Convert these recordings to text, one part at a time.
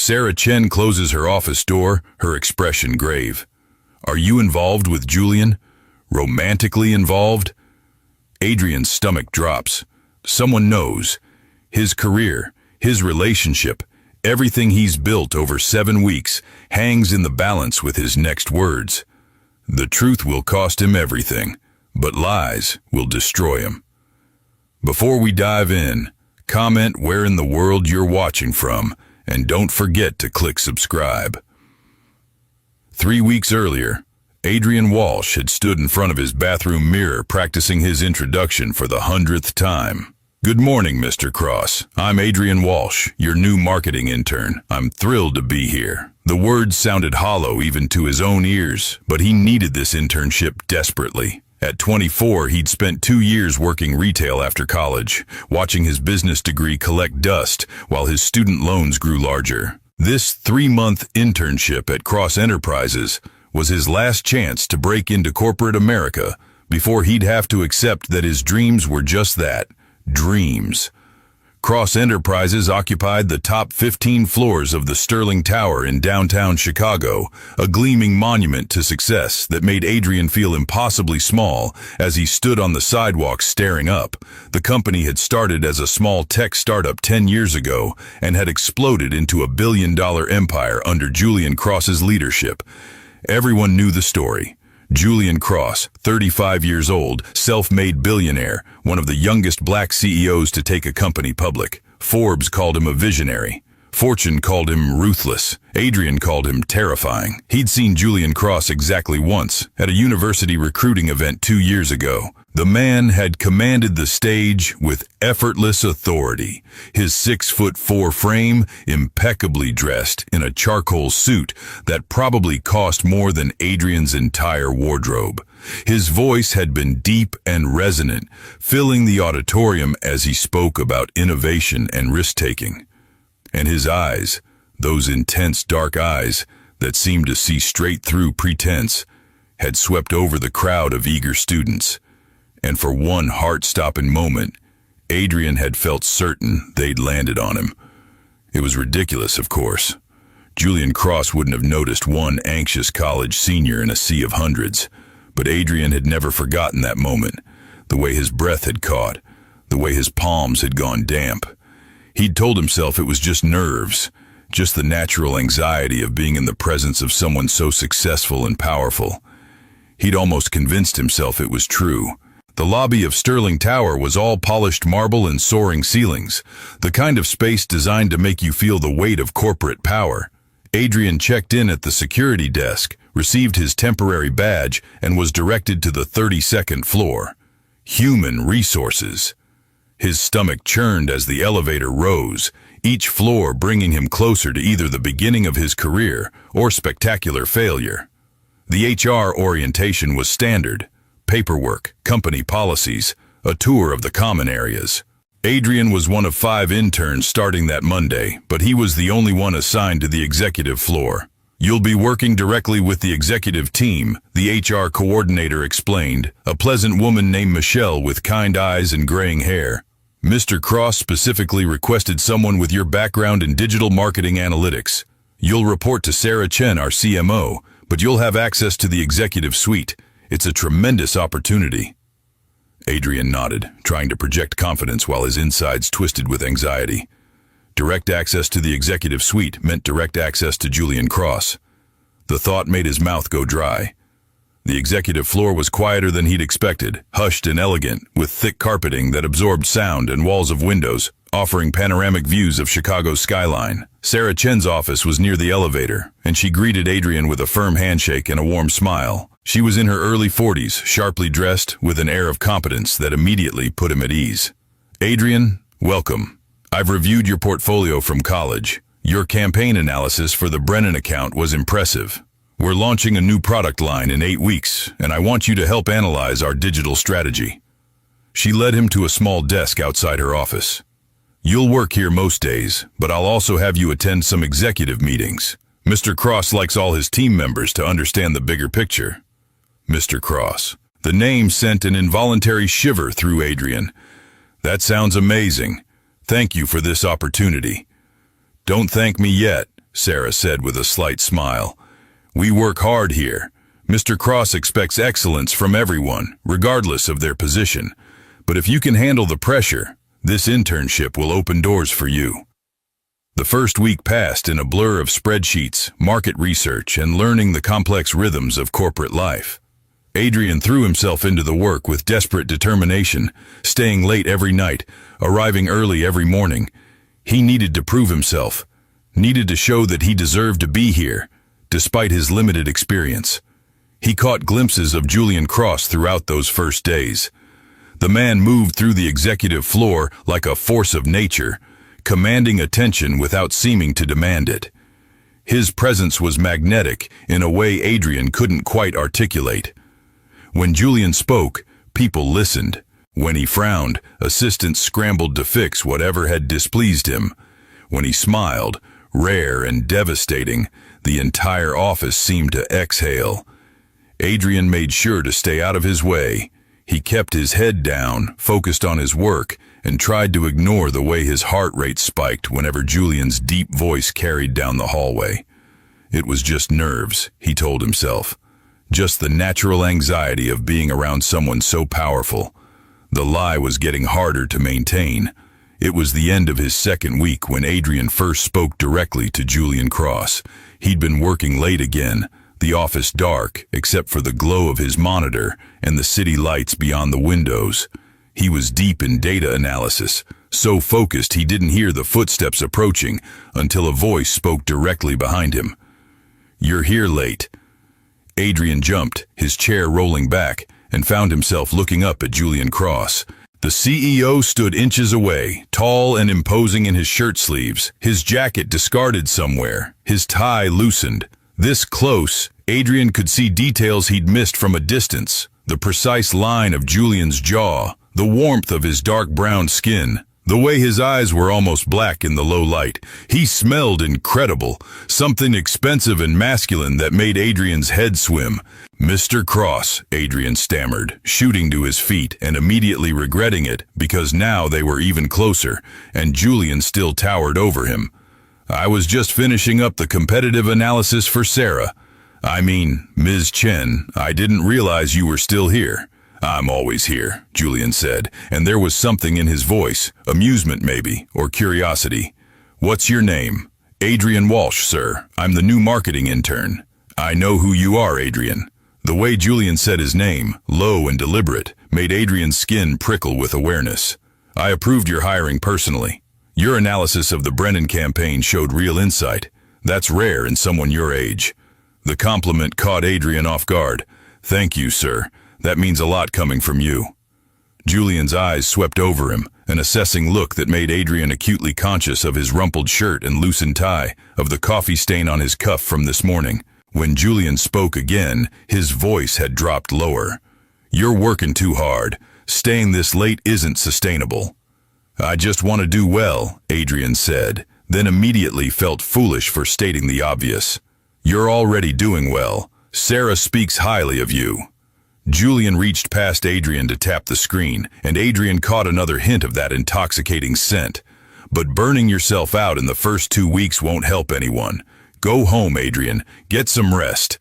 Sarah Chen closes her office door, her expression grave. Are you involved with Julian? Romantically involved? Adrian's stomach drops. Someone knows. His career, his relationship, everything he's built over 7 weeks hangs in the balance with his next words. The truth will cost him everything, but lies will destroy him. Before we dive in, comment where in the world you're watching from, and don't forget to click subscribe. 3 weeks earlier, Adrian Walsh had stood in front of his bathroom mirror practicing his introduction for the 100th time. Good morning, Mr. Cross. I'm Adrian Walsh, your new marketing intern. I'm thrilled to be here. The words sounded hollow even to his own ears, but he needed this internship desperately. At 24, he'd spent 2 years working retail after college, watching his business degree collect dust while his student loans grew larger. This 3-month internship at Cross Enterprises was his last chance to break into corporate America before he'd have to accept that his dreams were just that, dreams. Cross Enterprises occupied the top 15 floors of the Sterling Tower in downtown Chicago, a gleaming monument to success that made Adrian feel impossibly small as he stood on the sidewalk staring up. The company had started as a small tech startup 10 years ago and had exploded into a billion-dollar empire under Julian Cross's leadership. Everyone knew the story. Julian Cross, 35 years old, self-made billionaire, one of the youngest black CEOs to take a company public. Forbes called him a visionary. Fortune called him ruthless. Adrian called him terrifying. He'd seen Julian Cross exactly once, at a university recruiting event 2 years ago. The man had commanded the stage with effortless authority, his 6'4" frame impeccably dressed in a charcoal suit that probably cost more than Adrian's entire wardrobe. His voice had been deep and resonant, filling the auditorium as he spoke about innovation and risk-taking. And his eyes, those intense dark eyes that seemed to see straight through pretense, had swept over the crowd of eager students. And for one heart-stopping moment, Adrian had felt certain they'd landed on him. It was ridiculous, of course. Julian Cross wouldn't have noticed one anxious college senior in a sea of hundreds. But Adrian had never forgotten that moment, the way his breath had caught, the way his palms had gone damp. He'd told himself it was just nerves, just the natural anxiety of being in the presence of someone so successful and powerful. He'd almost convinced himself it was true. The lobby of Sterling Tower was all polished marble and soaring ceilings, the kind of space designed to make you feel the weight of corporate power. Adrian checked in at the security desk, received his temporary badge, and was directed to the 32nd floor. Human resources. His stomach churned as the elevator rose, each floor bringing him closer to either the beginning of his career or spectacular failure. The HR orientation was standard. Paperwork, company policies, a tour of the common areas. Adrian was one of 5 interns starting that Monday, but he was the only one assigned to the executive floor. You'll be working directly with the executive team, the HR coordinator explained, a pleasant woman named Michelle with kind eyes and graying hair. Mr. Cross specifically requested someone with your background in digital marketing analytics. You'll report to Sarah Chen, our CMO, but you'll have access to the executive suite. It's a tremendous opportunity. Adrian nodded, trying to project confidence while his insides twisted with anxiety. Direct access to the executive suite meant direct access to Julian Cross. The thought made his mouth go dry. The executive floor was quieter than he'd expected, hushed and elegant, with thick carpeting that absorbed sound and walls of windows, offering panoramic views of Chicago's skyline. Sarah Chen's office was near the elevator, and she greeted Adrian with a firm handshake and a warm smile. She was in her early 40s, sharply dressed, with an air of competence that immediately put him at ease. Adrian, welcome. I've reviewed your portfolio from college. Your campaign analysis for the Brennan account was impressive. We're launching a new product line in 8 weeks, and I want you to help analyze our digital strategy. She led him to a small desk outside her office. You'll work here most days, but I'll also have you attend some executive meetings. Mr. Cross likes all his team members to understand the bigger picture. Mr. Cross. The name sent an involuntary shiver through Adrian. That sounds amazing. Thank you for this opportunity. Don't thank me yet. Sarah said with a slight smile. "We work hard here. Mr. Cross expects excellence from everyone, regardless of their position. But if you can handle the pressure, this internship will open doors for you." The first week passed in a blur of spreadsheets, market research, and learning the complex rhythms of corporate life. Adrian threw himself into the work with desperate determination, staying late every night, arriving early every morning. He needed to prove himself, needed to show that he deserved to be here, despite his limited experience. He caught glimpses of Julian Cross throughout those first days. The man moved through the executive floor like a force of nature, commanding attention without seeming to demand it. His presence was magnetic in a way Adrian couldn't quite articulate. When Julian spoke, people listened. When he frowned, assistants scrambled to fix whatever had displeased him. When he smiled, rare and devastating, the entire office seemed to exhale. Adrian made sure to stay out of his way. He kept his head down, focused on his work, and tried to ignore the way his heart rate spiked whenever Julian's deep voice carried down the hallway. It was just nerves, he told himself. Just the natural anxiety of being around someone so powerful. The lie was getting harder to maintain. It was the end of his second week when Adrian first spoke directly to Julian Cross. He'd been working late again, the office dark except for the glow of his monitor and the city lights beyond the windows. He was deep in data analysis, so focused he didn't hear the footsteps approaching until a voice spoke directly behind him. "You're here late." Adrian jumped, his chair rolling back, and found himself looking up at Julian Cross. The CEO stood inches away, tall and imposing in his shirt sleeves, his jacket discarded somewhere, his tie loosened. This close, Adrian could see details he'd missed from a distance, the precise line of Julian's jaw, the warmth of his dark brown skin, the way his eyes were almost black in the low light. He smelled incredible, something expensive and masculine that made Adrian's head swim. "Mr. Cross," Adrian stammered, shooting to his feet and immediately regretting it because now they were even closer, and Julian still towered over him. "I was just finishing up the competitive analysis for Sarah. I mean, Ms. Chen, I didn't realize you were still here." "I'm always here," Julian said, and there was something in his voice, amusement maybe, or curiosity. "What's your name?" "Adrian Walsh, sir. I'm the new marketing intern." "I know who you are, Adrian." The way Julian said his name, low and deliberate, made Adrian's skin prickle with awareness. "I approved your hiring personally. Your analysis of the Brennan campaign showed real insight. That's rare in someone your age." The compliment caught Adrian off guard. "Thank you, sir. That means a lot coming from you." Julian's eyes swept over him, an assessing look that made Adrian acutely conscious of his rumpled shirt and loosened tie, of the coffee stain on his cuff from this morning. When Julian spoke again, his voice had dropped lower. "You're working too hard. Staying this late isn't sustainable." "I just want to do well," Adrian said, then immediately felt foolish for stating the obvious. "You're already doing well. Sarah speaks highly of you." Julian reached past Adrian to tap the screen, and Adrian caught another hint of that intoxicating scent. "But burning yourself out in the first 2 weeks won't help anyone. Go home, Adrian. Get some rest."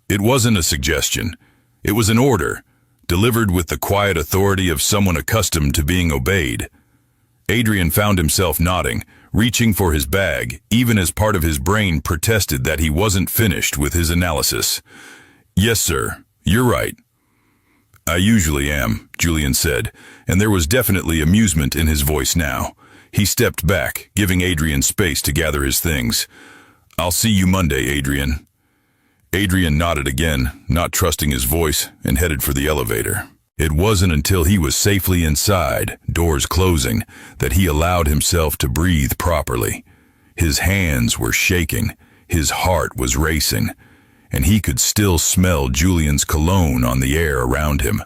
It wasn't a suggestion. It was an order, delivered with the quiet authority of someone accustomed to being obeyed. Adrian found himself nodding, reaching for his bag, even as part of his brain protested that he wasn't finished with his analysis. "Yes, sir. You're right." "I usually am," Julian said, and there was definitely amusement in his voice now. He stepped back, giving Adrian space to gather his things. "I'll see you Monday, Adrian." Adrian nodded again, not trusting his voice, and headed for the elevator. It wasn't until he was safely inside, doors closing, that he allowed himself to breathe properly. His hands were shaking, his heart was racing, and he could still smell Julian's cologne on the air around him.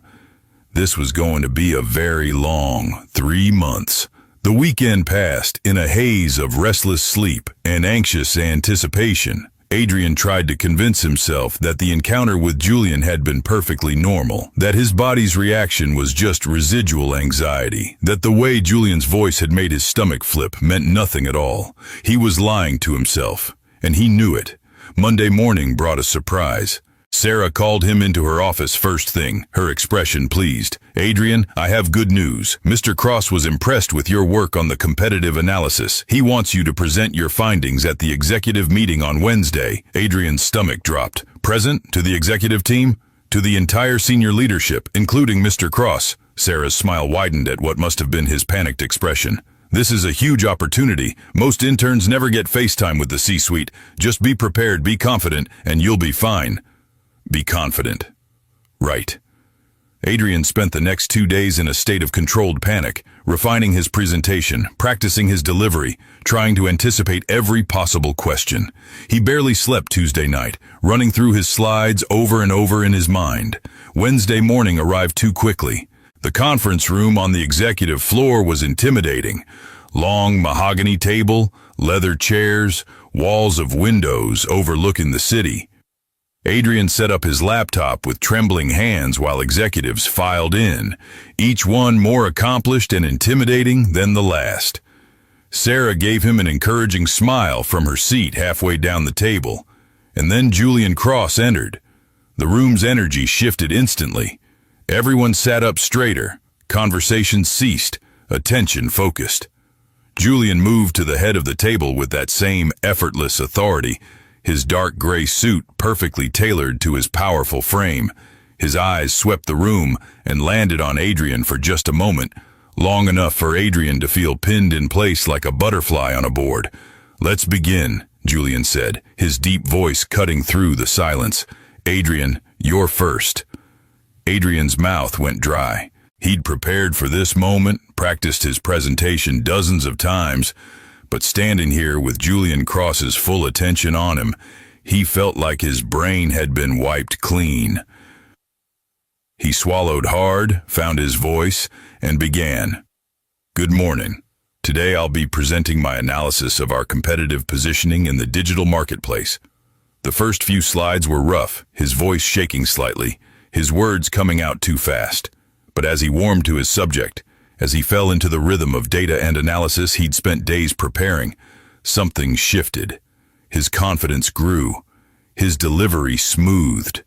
This was going to be a very long 3 months. The weekend passed in a haze of restless sleep and anxious anticipation. Adrian tried to convince himself that the encounter with Julian had been perfectly normal, that his body's reaction was just residual anxiety, that the way Julian's voice had made his stomach flip meant nothing at all. He was lying to himself, and he knew it. Monday morning brought a surprise. Sarah called him into her office first thing, her expression pleased. "Adrian, I have good news. Mr. Cross was impressed with your work on the competitive analysis. He wants you to present your findings at the executive meeting on Wednesday." Adrian's stomach dropped. "Present to the executive team? To the entire senior leadership, including Mr. Cross." Sarah's smile widened at what must have been his panicked expression. "This is a huge opportunity. Most interns never get FaceTime with the C-suite. Just be prepared, be confident, and you'll be fine." Be confident. Right. Adrian spent the next 2 days in a state of controlled panic, refining his presentation, practicing his delivery, trying to anticipate every possible question. He barely slept Tuesday night, running through his slides over and over in his mind. Wednesday morning arrived too quickly. The conference room on the executive floor was intimidating. Long mahogany table, leather chairs, walls of windows overlooking the city. Adrian set up his laptop with trembling hands while executives filed in, each one more accomplished and intimidating than the last. Sarah gave him an encouraging smile from her seat halfway down the table, and then Julian Cross entered. The room's energy shifted instantly. Everyone sat up straighter, conversation ceased, attention focused. Julian moved to the head of the table with that same effortless authority, his dark gray suit perfectly tailored to his powerful frame. His eyes swept the room and landed on Adrian for just a moment, long enough for Adrian to feel pinned in place like a butterfly on a board. "Let's begin," Julian said, his deep voice cutting through the silence. "Adrian, you're first." Adrian's mouth went dry. He'd prepared for this moment, practiced his presentation dozens of times, but standing here with Julian Cross's full attention on him, he felt like his brain had been wiped clean. He swallowed hard, found his voice, and began. "Good morning. Today I'll be presenting my analysis of our competitive positioning in the digital marketplace." The first few slides were rough, his voice shaking slightly, his words coming out too fast. But as he warmed to his subject, as he fell into the rhythm of data and analysis he'd spent days preparing, something shifted. His confidence grew. His delivery smoothed.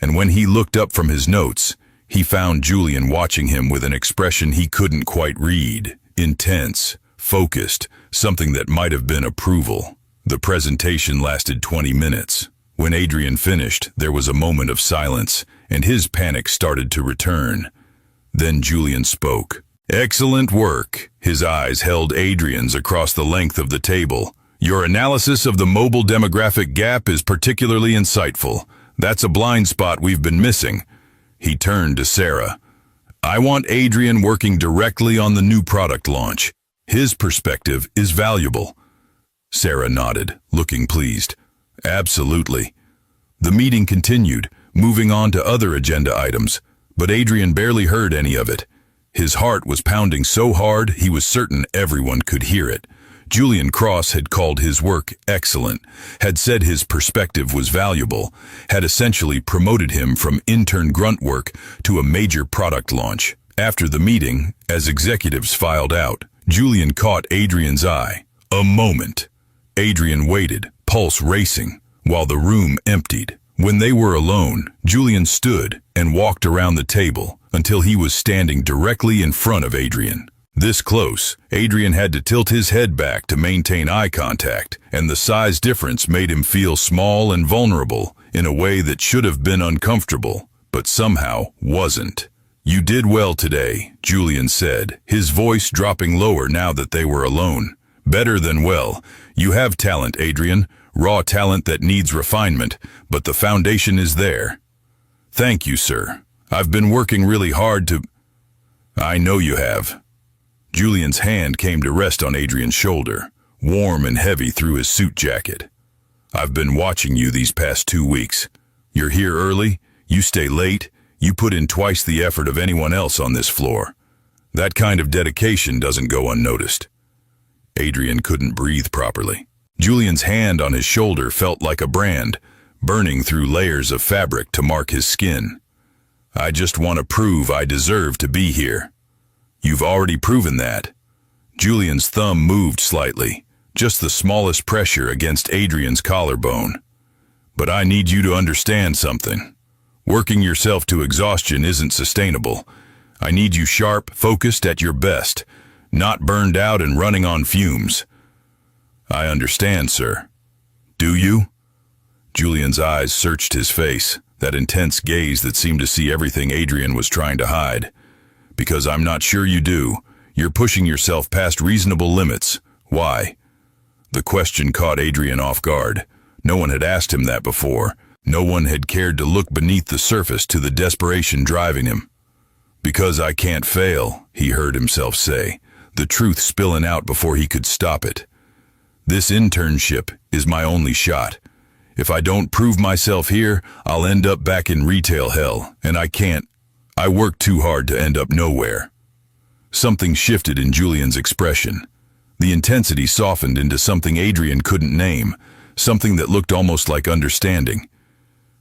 And when he looked up from his notes, he found Julian watching him with an expression he couldn't quite read. Intense, focused, something that might have been approval. The presentation lasted 20 minutes. When Adrian finished, there was a moment of silence, and his panic started to return. Then Julian spoke. "Excellent work." His eyes held Adrian's across the length of the table. "Your analysis of the mobile demographic gap is particularly insightful. That's a blind spot we've been missing." He turned to Sarah. "I want Adrian working directly on the new product launch. His perspective is valuable." Sarah nodded, looking pleased. "Absolutely." The meeting continued, moving on to other agenda items, but Adrian barely heard any of it. His heart was pounding so hard he was certain everyone could hear it. Julian Cross had called his work excellent, had said his perspective was valuable, had essentially promoted him from intern grunt work to a major product launch. After the meeting, as executives filed out, Julian caught Adrian's eye. A moment. Adrian waited, pulse racing, while the room emptied. When they were alone, Julian stood and walked around the table until he was standing directly in front of Adrian. This close, Adrian had to tilt his head back to maintain eye contact, and the size difference made him feel small and vulnerable in a way that should have been uncomfortable, but somehow wasn't. "You did well today," Julian said, his voice dropping lower now that they were alone. "Better than well. You have talent, Adrian, raw talent that needs refinement, but the foundation is there." "Thank you, sir. I've been working really hard to—" "I know you have." Julian's hand came to rest on Adrian's shoulder, warm and heavy through his suit jacket. "I've been watching you these past 2 weeks. You're here early, you stay late, you put in twice the effort of anyone else on this floor. That kind of dedication doesn't go unnoticed." Adrian couldn't breathe properly. Julian's hand on his shoulder felt like a brand, burning through layers of fabric to mark his skin. "I just want to prove I deserve to be here." "You've already proven that." Julian's thumb moved slightly, just the smallest pressure against Adrian's collarbone. "But I need you to understand something. Working yourself to exhaustion isn't sustainable. I need you sharp, focused at your best, not burned out and running on fumes." "I understand, sir." "Do you?" Julian's eyes searched his face, that intense gaze that seemed to see everything Adrian was trying to hide. "Because I'm not sure you do. You're pushing yourself past reasonable limits. Why?" The question caught Adrian off guard. No one had asked him that before. No one had cared to look beneath the surface to the desperation driving him. "Because I can't fail," he heard himself say, the truth spilling out before he could stop it. "This internship is my only shot. If I don't prove myself here, I'll end up back in retail hell, and I can't. I worked too hard to end up nowhere." Something shifted in Julian's expression. The intensity softened into something Adrian couldn't name, something that looked almost like understanding.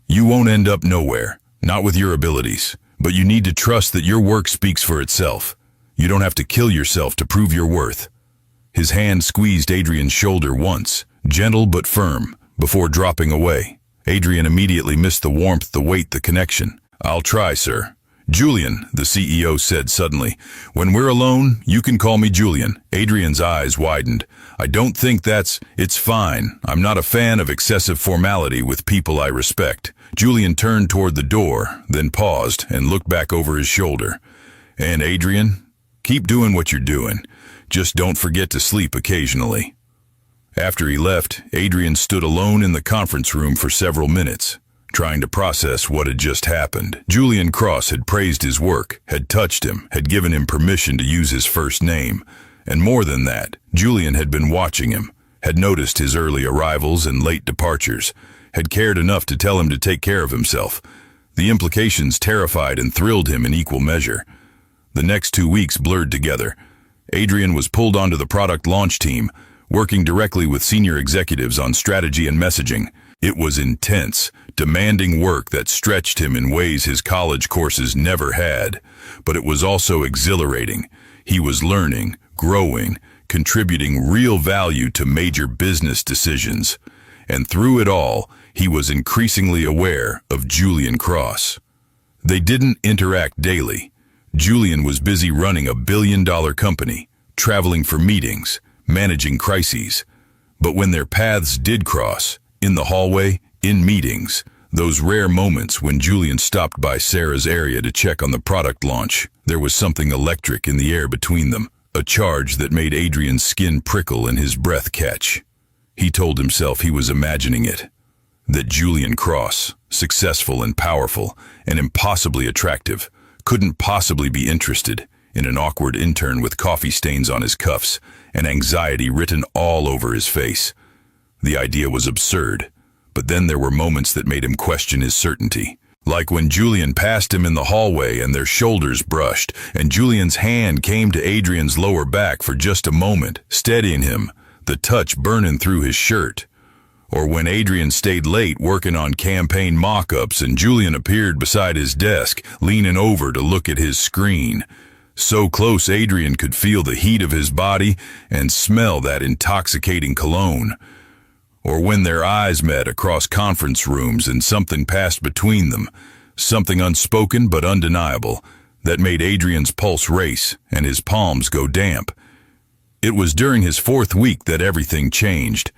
"You won't end up nowhere, not with your abilities, but you need to trust that your work speaks for itself. You don't have to kill yourself to prove your worth." His hand squeezed Adrian's shoulder once, gentle but firm, before dropping away. Adrian immediately missed the warmth, the weight, the connection. "I'll try, sir." "Julian," the CEO said suddenly. "When we're alone, you can call me Julian." Adrian's eyes widened. "I don't think it's fine. I'm not a fan of excessive formality with people I respect." Julian turned toward the door, then paused and looked back over his shoulder. "And Adrian, keep doing what you're doing. Just don't forget to sleep occasionally." After he left, Adrian stood alone in the conference room for several minutes, trying to process what had just happened. Julian Cross had praised his work, had touched him, had given him permission to use his first name. And more than that, Julian had been watching him, had noticed his early arrivals and late departures, had cared enough to tell him to take care of himself. The implications terrified and thrilled him in equal measure. The next 2 weeks blurred together. Adrian was pulled onto the product launch team, working directly with senior executives on strategy and messaging. It was intense, demanding work that stretched him in ways his college courses never had. But it was also exhilarating. He was learning, growing, contributing real value to major business decisions. And through it all, he was increasingly aware of Julian Cross. They didn't interact daily. Julian was busy running a billion-dollar company, traveling for meetings, managing crises. But when their paths did cross, in the hallway, in meetings, those rare moments when Julian stopped by Sarah's area to check on the product launch, there was something electric in the air between them, a charge that made Adrian's skin prickle and his breath catch. He told himself he was imagining it, that Julian Cross, successful and powerful and impossibly attractive, couldn't possibly be interested in an awkward intern with coffee stains on his cuffs and anxiety written all over his face. The idea was absurd, but then there were moments that made him question his certainty. Like when Julian passed him in the hallway and their shoulders brushed, and Julian's hand came to Adrian's lower back for just a moment, steadying him, the touch burning through his shirt. Or when Adrian stayed late working on campaign mock-ups and Julian appeared beside his desk, leaning over to look at his screen. So close Adrian could feel the heat of his body and smell that intoxicating cologne. Or when their eyes met across conference rooms and something passed between them, something unspoken but undeniable, that made Adrian's pulse race and his palms go damp. It was during his 4th week that everything changed.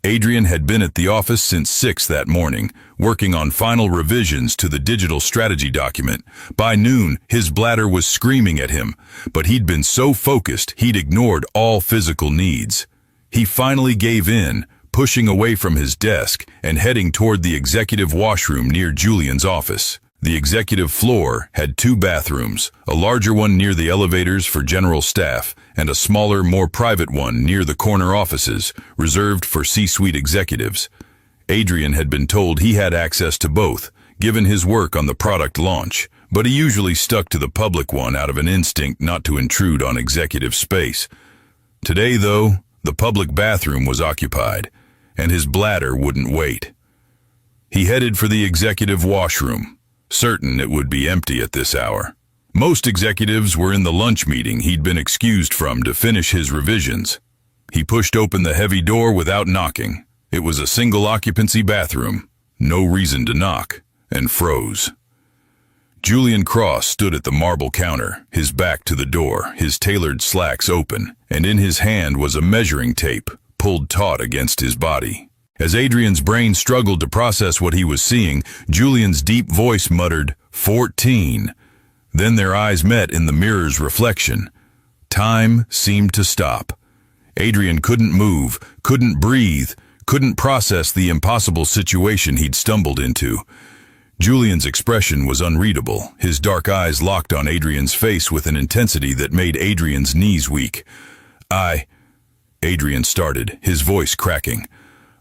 Adrian had been at the office since 6 that morning, working on final revisions to the digital strategy document. By noon, his bladder was screaming at him, but he'd been so focused he'd ignored all physical needs. He finally gave in, pushing away from his desk and heading toward the executive washroom near Julian's office. The executive floor had 2 bathrooms, a larger one near the elevators for general staff, and a smaller, more private one near the corner offices, reserved for C-suite executives. Adrian had been told he had access to both, given his work on the product launch, but he usually stuck to the public one out of an instinct not to intrude on executive space. Today, though, the public bathroom was occupied, and his bladder wouldn't wait. He headed for the executive washroom, certain it would be empty at this hour. Most executives were in the lunch meeting he'd been excused from to finish his revisions. He pushed open the heavy door without knocking. It was a single-occupancy bathroom, no reason to knock, and froze. Julian Cross stood at the marble counter, his back to the door, his tailored slacks open, and in his hand was a measuring tape, pulled taut against his body. As Adrian's brain struggled to process what he was seeing, Julian's deep voice muttered, 14. Then their eyes met in the mirror's reflection. Time seemed to stop. Adrian couldn't move, couldn't breathe, couldn't process the impossible situation he'd stumbled into. Julian's expression was unreadable, his dark eyes locked on Adrian's face with an intensity that made Adrian's knees weak. Adrian started, his voice cracking.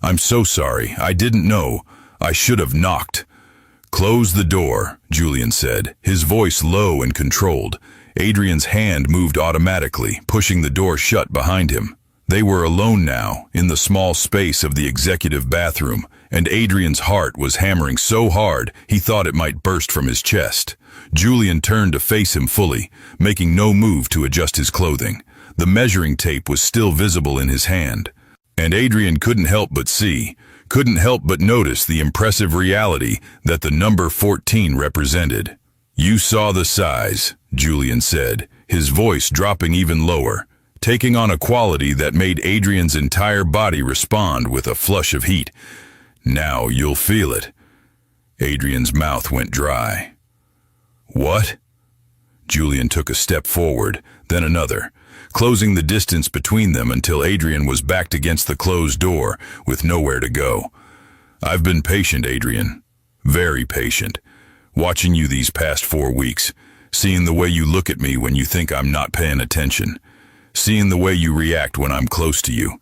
I'm so sorry, I didn't know. I should have knocked. Close the door, Julian said, his voice low and controlled. Adrian's hand moved automatically, pushing the door shut behind him. They were alone now, in the small space of the executive bathroom, and Adrian's heart was hammering so hard he thought it might burst from his chest. Julian turned to face him fully, making no move to adjust his clothing. The measuring tape was still visible in his hand, and Adrian couldn't help but notice the impressive reality that the number 14 represented. You saw the size, Julian said, his voice dropping even lower, taking on a quality that made Adrian's entire body respond with a flush of heat. Now you'll feel it. Adrian's mouth went dry. What? Julian took a step forward, then another, closing the distance between them until Adrian was backed against the closed door with nowhere to go. I've been patient, Adrian. Very patient. Watching you these past 4 weeks, seeing the way you look at me when you think I'm not paying attention, seeing the way you react when I'm close to you.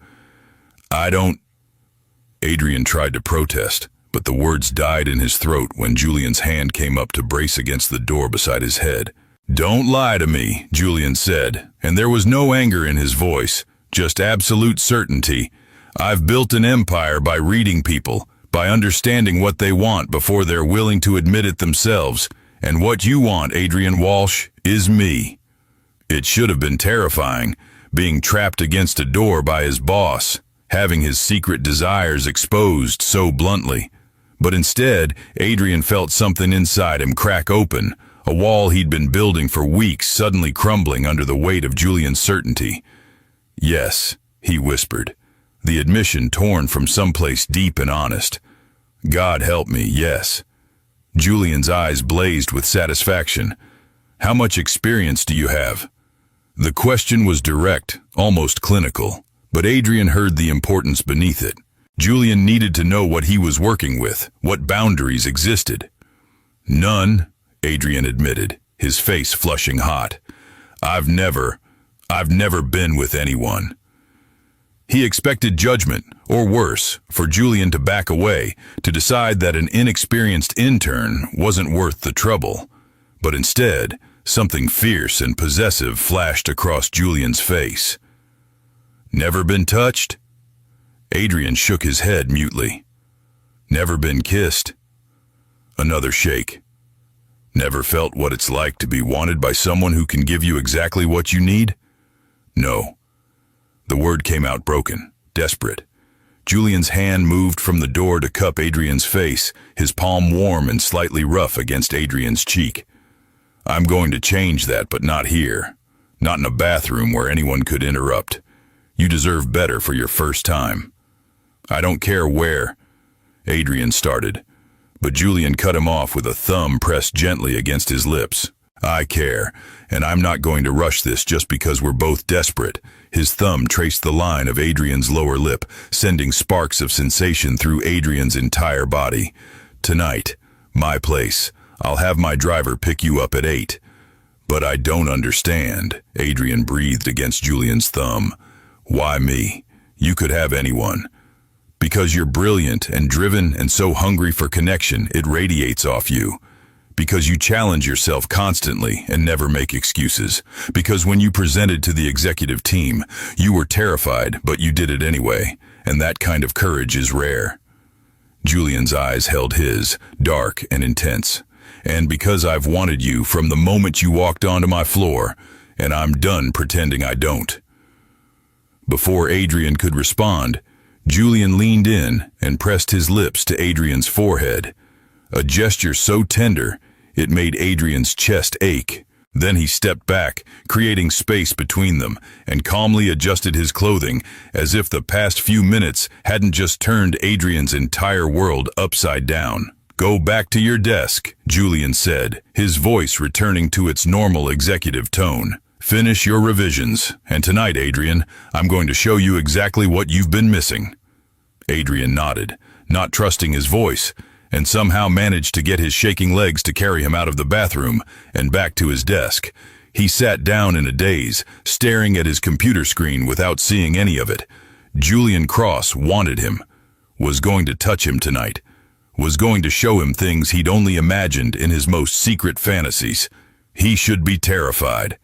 Adrian tried to protest, but the words died in his throat when Julian's hand came up to brace against the door beside his head. Don't lie to me, Julian said, and there was no anger in his voice, just absolute certainty. I've built an empire by reading people, by understanding what they want before they're willing to admit it themselves, and what you want, Adrian Walsh, is me. It should have been terrifying, being trapped against a door by his boss, having his secret desires exposed so bluntly. But instead, Adrian felt something inside him crack open, a wall he'd been building for weeks suddenly crumbling under the weight of Julian's certainty. Yes, he whispered, the admission torn from someplace deep and honest. God help me, yes. Julian's eyes blazed with satisfaction. How much experience do you have? The question was direct, almost clinical, but Adrian heard the importance beneath it. Julian needed to know what he was working with, what boundaries existed. None, Adrian admitted, his face flushing hot. I've never been with anyone. He expected judgment, or worse, for Julian to back away, to decide that an inexperienced intern wasn't worth the trouble. But instead, something fierce and possessive flashed across Julian's face. Never been touched? Adrian shook his head mutely. Never been kissed? Another shake. Never felt what it's like to be wanted by someone who can give you exactly what you need? No. The word came out broken, desperate. Julian's hand moved from the door to cup Adrian's face, his palm warm and slightly rough against Adrian's cheek. I'm going to change that, but not here. Not in a bathroom where anyone could interrupt. You deserve better for your first time. I don't care where. Adrian started, but Julian cut him off with a thumb pressed gently against his lips. I care, and I'm not going to rush this just because we're both desperate. His thumb traced the line of Adrian's lower lip, sending sparks of sensation through Adrian's entire body. Tonight, my place. I'll have my driver pick you up at 8. But I don't understand, Adrian breathed against Julian's thumb. Why me? You could have anyone. Because you're brilliant and driven and so hungry for connection, it radiates off you. Because you challenge yourself constantly and never make excuses. Because when you presented to the executive team, you were terrified, but you did it anyway. and that kind of courage is rare. Julian's eyes held his, dark and intense. And because I've wanted you from the moment you walked onto my floor, and I'm done pretending I don't. Before Adrian could respond, Julian leaned in and pressed his lips to Adrian's forehead, a gesture so tender it made Adrian's chest ache. Then he stepped back, creating space between them, and calmly adjusted his clothing as if the past few minutes hadn't just turned Adrian's entire world upside down. "Go back to your desk," Julian said, his voice returning to its normal executive tone. "Finish your revisions, and tonight, Adrian, I'm going to show you exactly what you've been missing." Adrian nodded, not trusting his voice, and somehow managed to get his shaking legs to carry him out of the bathroom and back to his desk. He sat down in a daze, staring at his computer screen without seeing any of it. Julian Cross wanted him, was going to touch him tonight, was going to show him things he'd only imagined in his most secret fantasies. He should be terrified.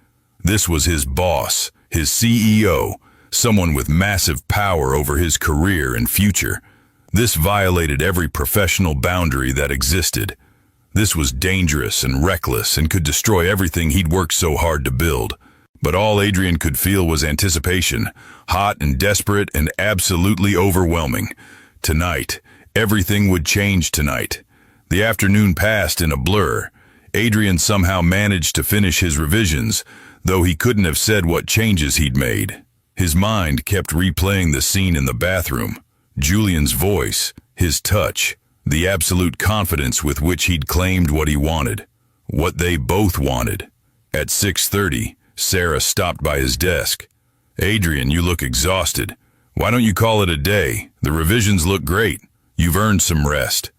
This was his boss, his CEO, someone with massive power over his career and future. This violated every professional boundary that existed. This was dangerous and reckless and could destroy everything he'd worked so hard to build. But all Adrian could feel was anticipation, hot and desperate and absolutely overwhelming. Tonight, everything would change tonight. The afternoon passed in a blur. Adrian somehow managed to finish his revisions, though he couldn't have said what changes he'd made. His mind kept replaying the scene in the bathroom. Julian's voice, his touch, the absolute confidence with which he'd claimed what he wanted, what they both wanted. At 6:30, Sarah stopped by his desk. "Adrian, you look exhausted. Why don't you call it a day? The revisions look great. You've earned some rest."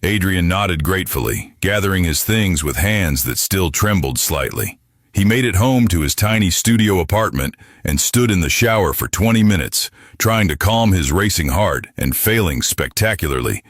Adrian nodded gratefully, gathering his things with hands that still trembled slightly. He made it home to his tiny studio apartment and stood in the shower for 20 minutes, trying to calm his racing heart and failing spectacularly.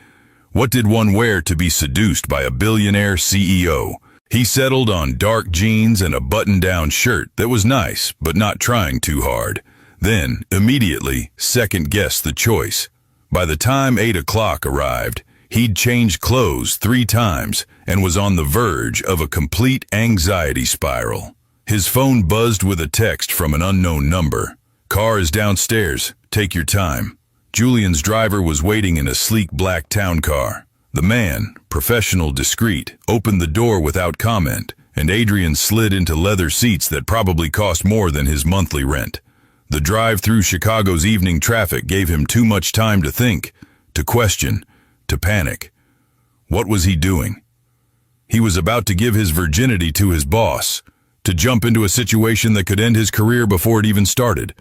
What did one wear to be seduced by a billionaire CEO? He settled on dark jeans and a button-down shirt that was nice, but not trying too hard. Then, immediately, second-guessed the choice. By the time 8 o'clock arrived, he'd changed clothes 3 times and was on the verge of a complete anxiety spiral. His phone buzzed with a text from an unknown number. "Car is downstairs. Take your time." Julian's driver was waiting in a sleek black town car. The man, professional, discreet, opened the door without comment, and Adrian slid into leather seats that probably cost more than his monthly rent. The drive through Chicago's evening traffic gave him too much time to think, to question, to panic. What was he doing? He was about to give his virginity to his boss, to jump into a situation that could end his career before it even started.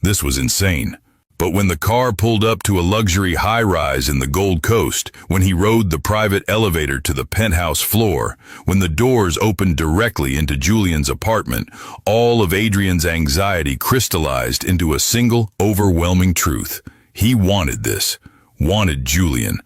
This was insane. But when the car pulled up to a luxury high-rise in the Gold Coast, when he rode the private elevator to the penthouse floor, when the doors opened directly into Julian's apartment, all of Adrian's anxiety crystallized into a single, overwhelming truth. He wanted this, wanted Julian,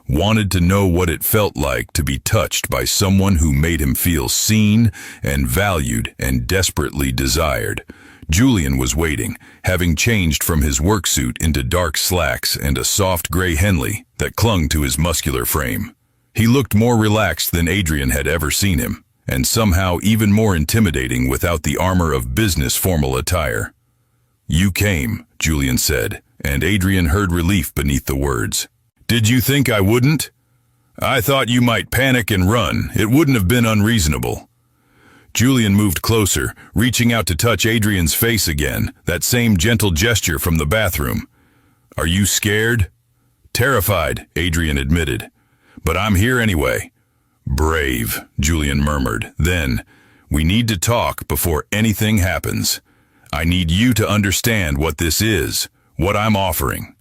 wanted to know what it felt like to be touched by someone who made him feel seen and valued and desperately desired. Julian was waiting, having changed from his work suit into dark slacks and a soft gray Henley that clung to his muscular frame. He looked more relaxed than Adrian had ever seen him, and somehow even more intimidating without the armor of business formal attire. "You came," Julian said, and Adrian heard relief beneath the words. "Did you think I wouldn't? I thought you might panic and run. It wouldn't have been unreasonable." Julian moved closer, reaching out to touch Adrian's face again, that same gentle gesture from the bathroom. "Are you scared?" "Terrified," Adrian admitted. "But I'm here anyway." "Brave," Julian murmured. Then, "We need to talk before anything happens. I need you to understand what this is, what I'm offering."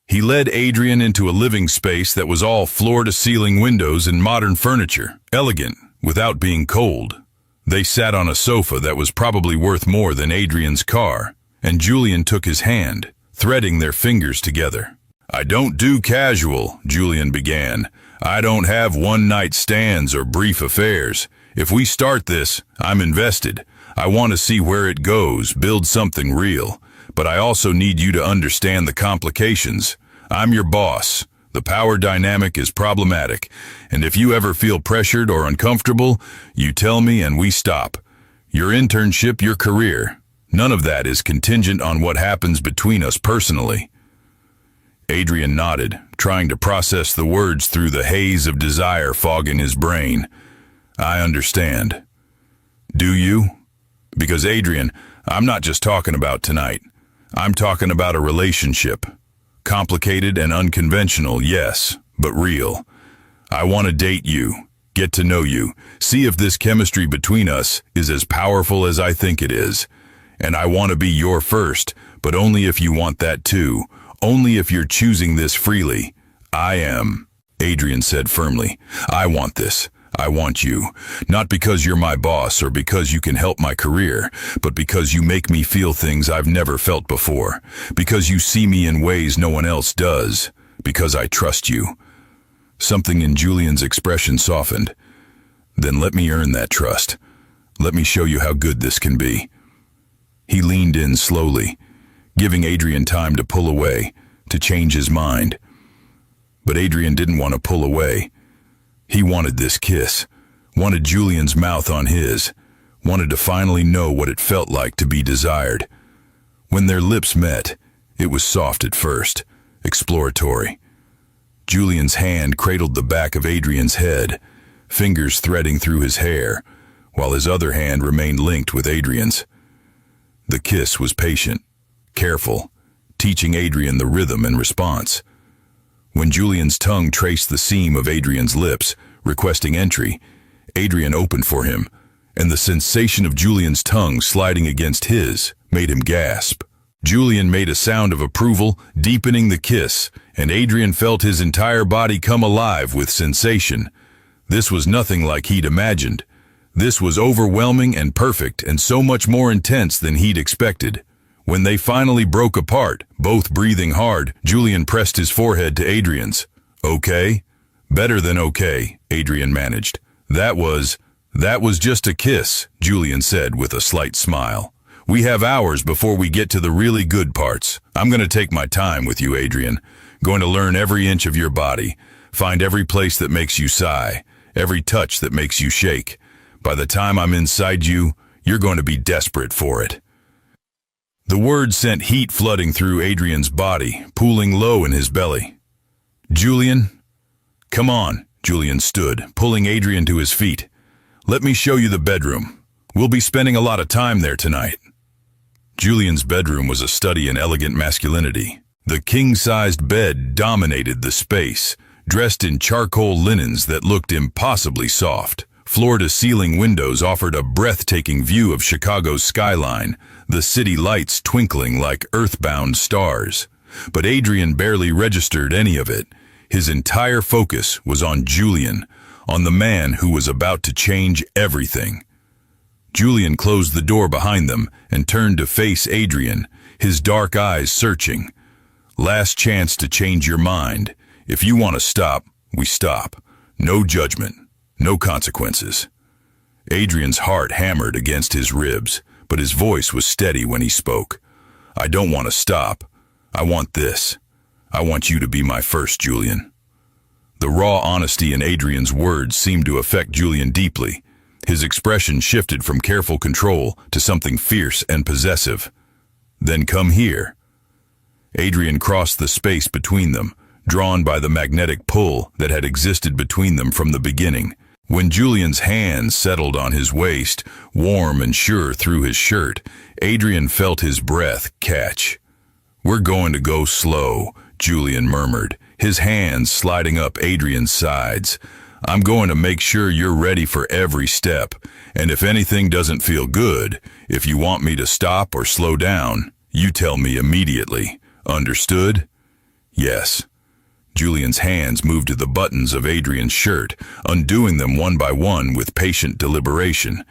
He led Adrian into a living space that was all floor-to-ceiling windows and modern furniture, elegant, without being cold. They sat on a sofa that was probably worth more than Adrian's car, and Julian took his hand, threading their fingers together. "I don't do casual," Julian began. "I don't have one-night stands or brief affairs. If we start this, I'm invested. I want to see where it goes, build something real. but I also need you to understand the complications. I'm your boss. The power dynamic is problematic, and if you ever feel pressured or uncomfortable, you tell me and we stop. Your internship, your career, none of that is contingent on what happens between us personally." Adrian nodded, trying to process the words through the haze of desire fogging his brain. "I understand." "Do you?" "Because Adrian, I'm not just talking about tonight. I'm talking about a relationship. Complicated and unconventional, yes, but real. I want to date you, get to know you, see if this chemistry between us is as powerful as I think it is. And I want to be your first, but only if you want that too, only if you're choosing this freely." "I am," Adrian said firmly. "I want this. I want you, not because you're my boss or because you can help my career, but because you make me feel things I've never felt before, because you see me in ways no one else does, because I trust you." Something in Julian's expression softened. "Then let me earn that trust. Let me show you how good this can be." He leaned in slowly, giving Adrian time to pull away, to change his mind. But Adrian didn't want to pull away. He wanted this kiss, wanted Julian's mouth on his, wanted to finally know what it felt like to be desired. When their lips met, it was soft at first, exploratory. Julian's hand cradled the back of Adrian's head, fingers threading through his hair, while his other hand remained linked with Adrian's. The kiss was patient, careful, teaching Adrian the rhythm and response. When Julian's tongue traced the seam of Adrian's lips, requesting entry, Adrian opened for him, and the sensation of Julian's tongue sliding against his made him gasp. Julian made a sound of approval, deepening the kiss, and Adrian felt his entire body come alive with sensation. This was nothing like he'd imagined. This was overwhelming and perfect, and so much more intense than he'd expected. When they finally broke apart, both breathing hard, Julian pressed his forehead to Adrian's. "Okay?" "Better than okay," Adrian managed. That was just a kiss," Julian said with a slight smile. "We have hours before we get to the really good parts. I'm going to take my time with you, Adrian. Going to learn every inch of your body, find every place that makes you sigh, every touch that makes you shake. By the time I'm inside you, you're going to be desperate for it." The words sent heat flooding through Adrian's body, pooling low in his belly. "Julian?" "Come on," Julian stood, pulling Adrian to his feet. "Let me show you the bedroom. We'll be spending a lot of time there tonight." Julian's bedroom was a study in elegant masculinity. The king-sized bed dominated the space, dressed in charcoal linens that looked impossibly soft. Floor-to-ceiling windows offered a breathtaking view of Chicago's skyline, the city lights twinkling like earthbound stars. But Adrian barely registered any of it. His entire focus was on Julian, on the man who was about to change everything. Julian closed the door behind them and turned to face Adrian, his dark eyes searching. "Last chance to change your mind. If you want to stop, we stop. No judgment. No consequences." Adrian's heart hammered against his ribs, but his voice was steady when he spoke. "I don't want to stop. I want this. I want you to be my first, Julian." The raw honesty in Adrian's words seemed to affect Julian deeply. His expression shifted from careful control to something fierce and possessive. "Then come here." Adrian crossed the space between them, drawn by the magnetic pull that had existed between them from the beginning. When Julian's hand settled on his waist, warm and sure through his shirt, Adrian felt his breath catch. "We're going to go slow," Julian murmured, his hands sliding up Adrian's sides. "I'm going to make sure you're ready for every step, and if anything doesn't feel good, if you want me to stop or slow down, you tell me immediately. Understood?" "Yes." Julian's hands moved to the buttons of Adrian's shirt, undoing them one by one with patient deliberation.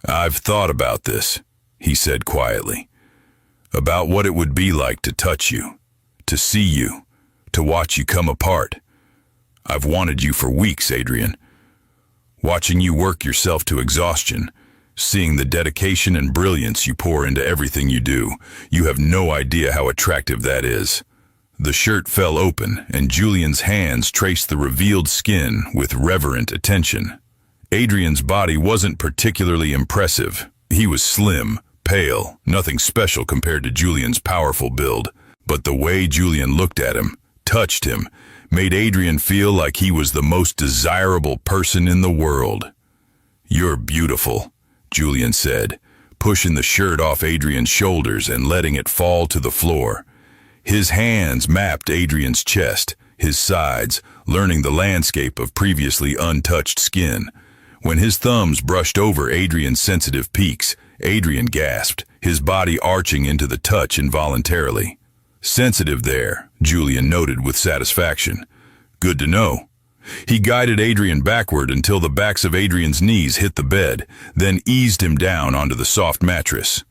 "I've thought about this," he said quietly. "About what it would be like to touch you, to see you, to watch you come apart. I've wanted you for weeks, Adrian. Watching you work yourself to exhaustion, Seeing the dedication and brilliance you pour into everything you do, you have no idea how attractive that is. The shirt fell open, and Julian's hands traced the revealed skin with reverent attention. Adrian's body wasn't particularly impressive. He was slim, pale, nothing special compared to Julian's powerful build. But the way Julian looked at him, touched him, made Adrian feel like he was the most desirable person in the world. "You're beautiful," Julian said, pushing the shirt off Adrian's shoulders and letting it fall to the floor. His hands mapped Adrian's chest, his sides, learning the landscape of previously untouched skin. When his thumbs brushed over Adrian's sensitive peaks, Adrian gasped, his body arching into the touch involuntarily. "Sensitive there," Julian noted with satisfaction. "Good to know." He guided Adrian backward until the backs of Adrian's knees hit the bed, then eased him down onto the soft mattress.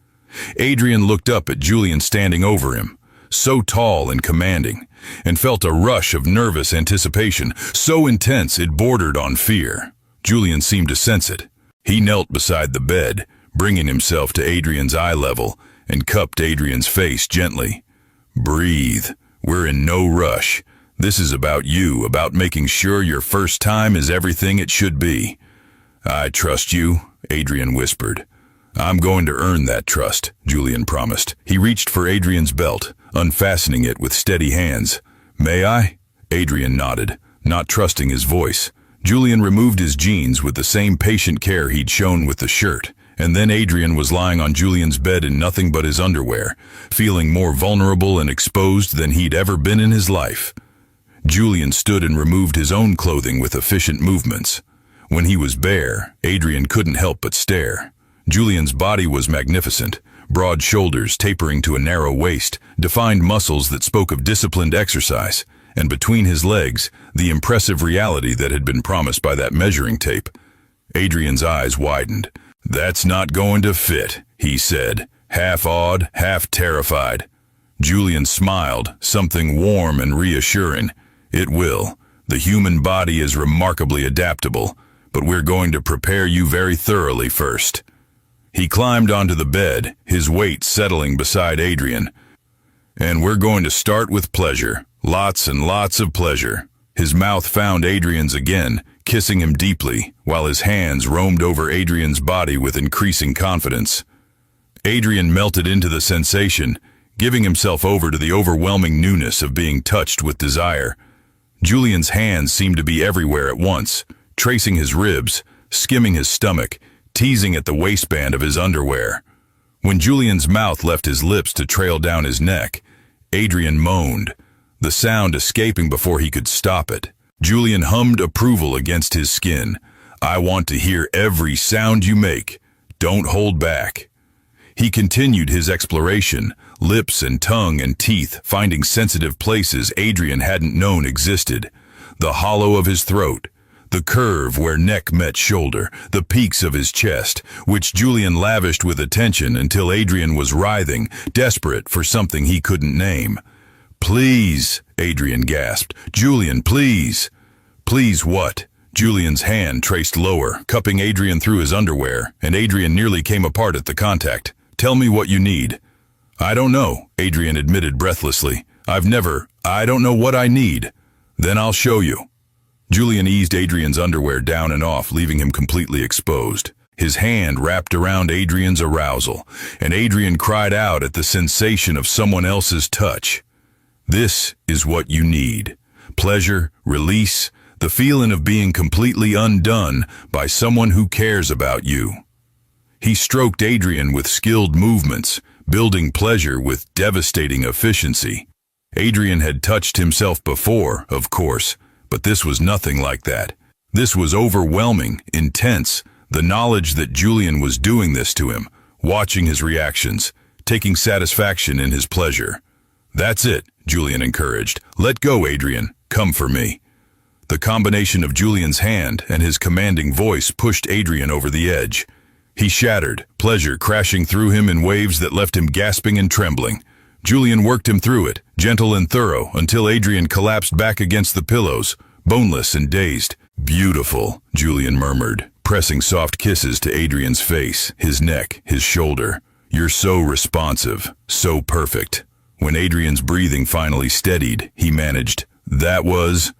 Adrian looked up at Julian standing over him, so tall and commanding, and felt a rush of nervous anticipation, so intense it bordered on fear. Julian seemed to sense it. He knelt beside the bed, bringing himself to Adrian's eye level, and cupped Adrian's face gently. "Breathe. We're in no rush. This is about you, about making sure your first time is everything it should be." "I trust you," Adrian whispered. "I'm going to earn that trust," Julian promised. He reached for Adrian's belt, unfastening it with steady hands. "May I?" Adrian nodded, not trusting his voice. Julian removed his jeans with the same patient care he'd shown with the shirt, and then Adrian was lying on Julian's bed in nothing but his underwear, feeling more vulnerable and exposed than he'd ever been in his life. Julian stood and removed his own clothing with efficient movements. When he was bare, Adrian couldn't help but stare. Julian's body was magnificent, broad shoulders tapering to a narrow waist, defined muscles that spoke of disciplined exercise, and between his legs, the impressive reality that had been promised by that measuring tape. Adrian's eyes widened. "That's not going to fit," he said, half awed, half terrified. Julian smiled, something warm and reassuring. "It will. The human body is remarkably adaptable, but we're going to prepare you very thoroughly first." He climbed onto the bed, his weight settling beside Adrian. "And we're going to start with pleasure. Lots and lots of pleasure." His mouth found Adrian's again, kissing him deeply, while his hands roamed over Adrian's body with increasing confidence. Adrian melted into the sensation, giving himself over to the overwhelming newness of being touched with desire. Julian's hands seemed to be everywhere at once, tracing his ribs, skimming his stomach, teasing at the waistband of his underwear. When Julian's mouth left his lips to trail down his neck, Adrian moaned, the sound escaping before he could stop it. Julian hummed approval against his skin. "I want to hear every sound you make. Don't hold back." He continued his exploration, lips and tongue and teeth finding sensitive places Adrian hadn't known existed. The hollow of his throat, the curve where neck met shoulder, the peaks of his chest, which Julian lavished with attention until Adrian was writhing, desperate for something he couldn't name. "Please," Adrian gasped. "Julian, please." "Please what?" Julian's hand traced lower, cupping Adrian through his underwear, and Adrian nearly came apart at the contact. "Tell me what you need." "I don't know," Adrian admitted breathlessly. I don't know what I need." "Then I'll show you." Julian eased Adrian's underwear down and off, leaving him completely exposed. His hand wrapped around Adrian's arousal, and Adrian cried out at the sensation of someone else's touch. This is what you need. Pleasure, release, the feeling of being completely undone by someone who cares about you. He stroked Adrian with skilled movements, building pleasure with devastating efficiency. Adrian had touched himself before, of course, but this was nothing like that. This was overwhelming, intense, the knowledge that Julian was doing this to him, watching his reactions, taking satisfaction in his pleasure. "That's it," Julian encouraged. "Let go, Adrian. Come for me." The combination of Julian's hand and his commanding voice pushed Adrian over the edge. He shattered, pleasure crashing through him in waves that left him gasping and trembling. Julian worked him through it, gentle and thorough, until Adrian collapsed back against the pillows, boneless and dazed. "Beautiful," Julian murmured, pressing soft kisses to Adrian's face, his neck, his shoulder. "You're so responsive, so perfect." When Adrian's breathing finally steadied, he managed, That was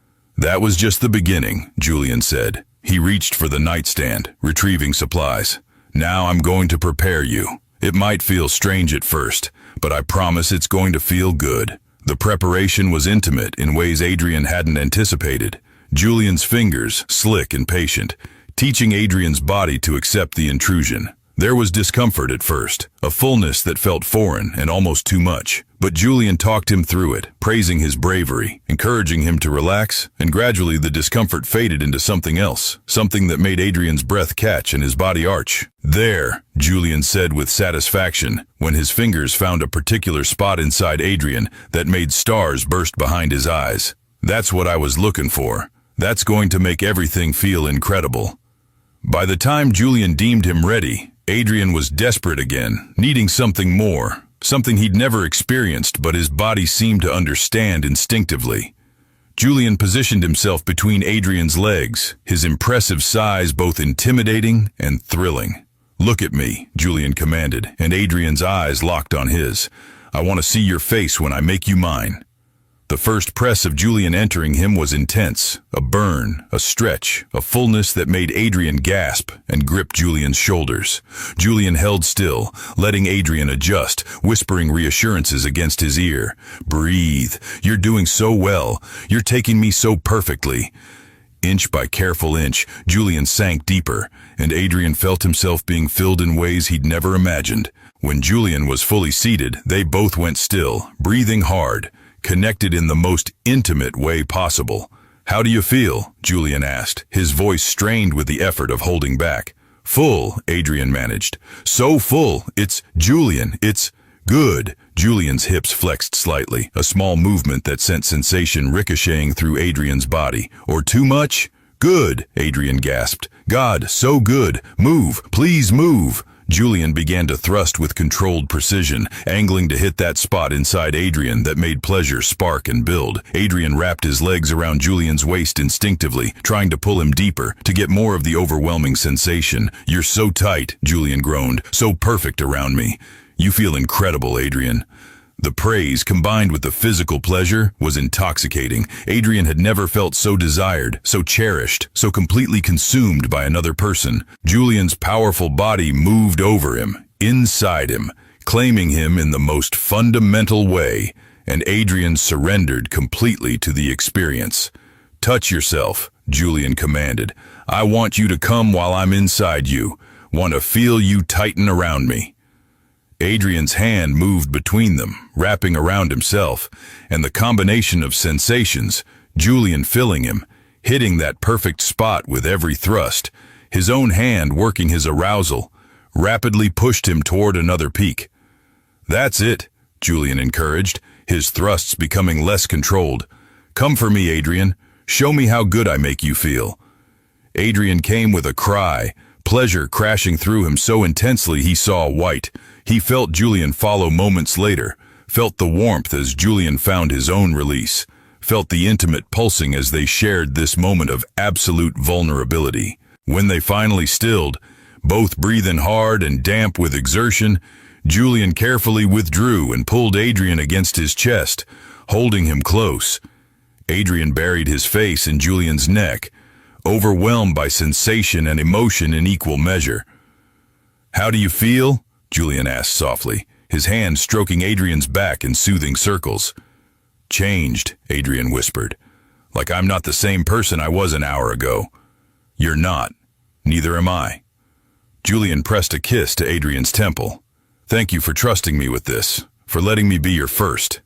just the beginning," Julian said. He reached for the nightstand, retrieving supplies. "Now I'm going to prepare you. It might feel strange at first, but I promise it's going to feel good." The preparation was intimate in ways Adrian hadn't anticipated. Julian's fingers, slick and patient, teaching Adrian's body to accept the intrusion. There was discomfort at first, a fullness that felt foreign and almost too much. But Julian talked him through it, praising his bravery, encouraging him to relax, and gradually the discomfort faded into something else, something that made Adrian's breath catch and his body arch. "There," Julian said with satisfaction, when his fingers found a particular spot inside Adrian that made stars burst behind his eyes. "That's what I was looking for. That's going to make everything feel incredible." By the time Julian deemed him ready, Adrian was desperate again, needing something more, something he'd never experienced but his body seemed to understand instinctively. Julian positioned himself between Adrian's legs, his impressive size both intimidating and thrilling. "Look at me," Julian commanded, and Adrian's eyes locked on his. "I want to see your face when I make you mine." The first press of Julian entering him was intense, a burn, a stretch, a fullness that made Adrian gasp and grip Julian's shoulders. Julian held still, letting Adrian adjust, whispering reassurances against his ear. "Breathe. You're doing so well. You're taking me so perfectly." Inch by careful inch, Julian sank deeper, and Adrian felt himself being filled in ways he'd never imagined. When Julian was fully seated, they both went still, breathing hard, connected in the most intimate way possible. "How do you feel?" Julian asked, his voice strained with the effort of holding back. "Full," Adrian managed. "So full. Julian, it's good." Julian's hips flexed slightly, a small movement that sent sensation ricocheting through Adrian's body. "Or too much?" "Good," Adrian gasped. "God, so good. Move, please move." Julian began to thrust with controlled precision, angling to hit that spot inside Adrian that made pleasure spark and build. Adrian wrapped his legs around Julian's waist instinctively, trying to pull him deeper, to get more of the overwhelming sensation. "You're so tight," Julian groaned, "so perfect around me." "You feel incredible, Adrian." The praise, combined with the physical pleasure, was intoxicating. Adrian had never felt so desired, so cherished, so completely consumed by another person. Julian's powerful body moved over him, inside him, claiming him in the most fundamental way, and Adrian surrendered completely to the experience. "Touch yourself," Julian commanded. "I want you to come while I'm inside you. Want to feel you tighten around me." Adrian's hand moved between them, wrapping around himself, and the combination of sensations, Julian filling him, hitting that perfect spot with every thrust, his own hand working his arousal, rapidly pushed him toward another peak. "That's it," Julian encouraged, his thrusts becoming less controlled. "Come for me, Adrian. Show me how good I make you feel." Adrian came with a cry, pleasure crashing through him so intensely he saw white. He felt Julian follow moments later, felt the warmth as Julian found his own release, felt the intimate pulsing as they shared this moment of absolute vulnerability. When they finally stilled, both breathing hard and damp with exertion, Julian carefully withdrew and pulled Adrian against his chest, holding him close. Adrian buried his face in Julian's neck, overwhelmed by sensation and emotion in equal measure. "How do you feel?" Julian asked softly, his hand stroking Adrian's back in soothing circles. "Changed," Adrian whispered. "Like I'm not the same person I was an hour ago." "You're not. Neither am I." Julian pressed a kiss to Adrian's temple. "Thank you for trusting me with this, for letting me be your first."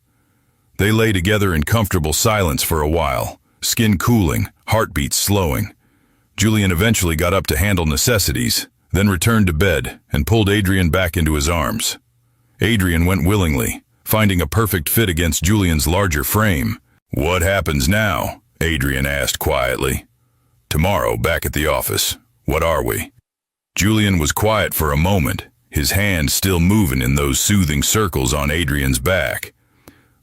They lay together in comfortable silence for a while, skin cooling, heartbeats slowing. Julian eventually got up to handle necessities, then returned to bed and pulled Adrian back into his arms. Adrian went willingly, finding a perfect fit against Julian's larger frame. "What happens now?" Adrian asked quietly. "Tomorrow, back at the office. What are we?" Julian was quiet for a moment, his hand still moving in those soothing circles on Adrian's back.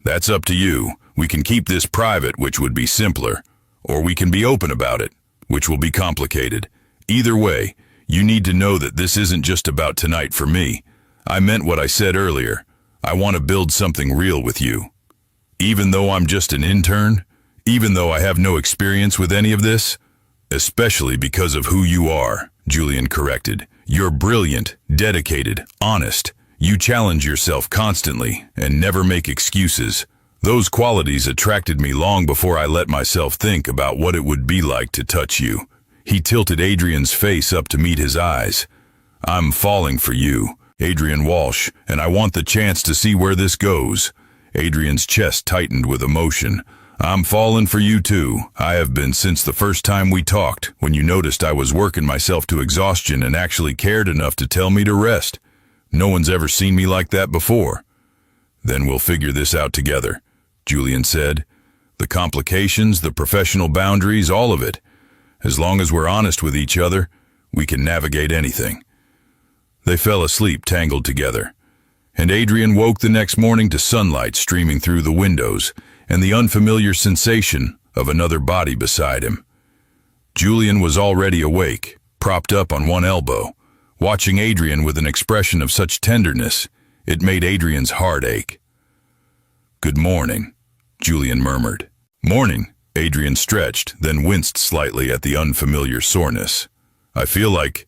"That's up to you. We can keep this private, which would be simpler, or we can be open about it, which will be complicated." Either way, you need to know that this isn't just about tonight for me. I meant what I said earlier. I want to build something real with you. Even though I'm just an intern, even though I have no experience with any of this, especially because of who you are, Julian corrected. You're brilliant, dedicated, honest. You challenge yourself constantly and never make excuses. Those qualities attracted me long before I let myself think about what it would be like to touch you. He tilted Adrian's face up to meet his eyes. I'm falling for you, Adrian Walsh, and I want the chance to see where this goes. Adrian's chest tightened with emotion. I'm falling for you too. I have been since the first time we talked, when you noticed I was working myself to exhaustion and actually cared enough to tell me to rest. No one's ever seen me like that before. Then we'll figure this out together, Julian said. The complications, the professional boundaries, all of it. As long as we're honest with each other, we can navigate anything. They fell asleep tangled together, and Adrian woke the next morning to sunlight streaming through the windows and the unfamiliar sensation of another body beside him. Julian was already awake, propped up on one elbow, watching Adrian with an expression of such tenderness, it made Adrian's heart ache. Good morning, Julian murmured. Morning, Adrian stretched, then winced slightly at the unfamiliar soreness. I feel like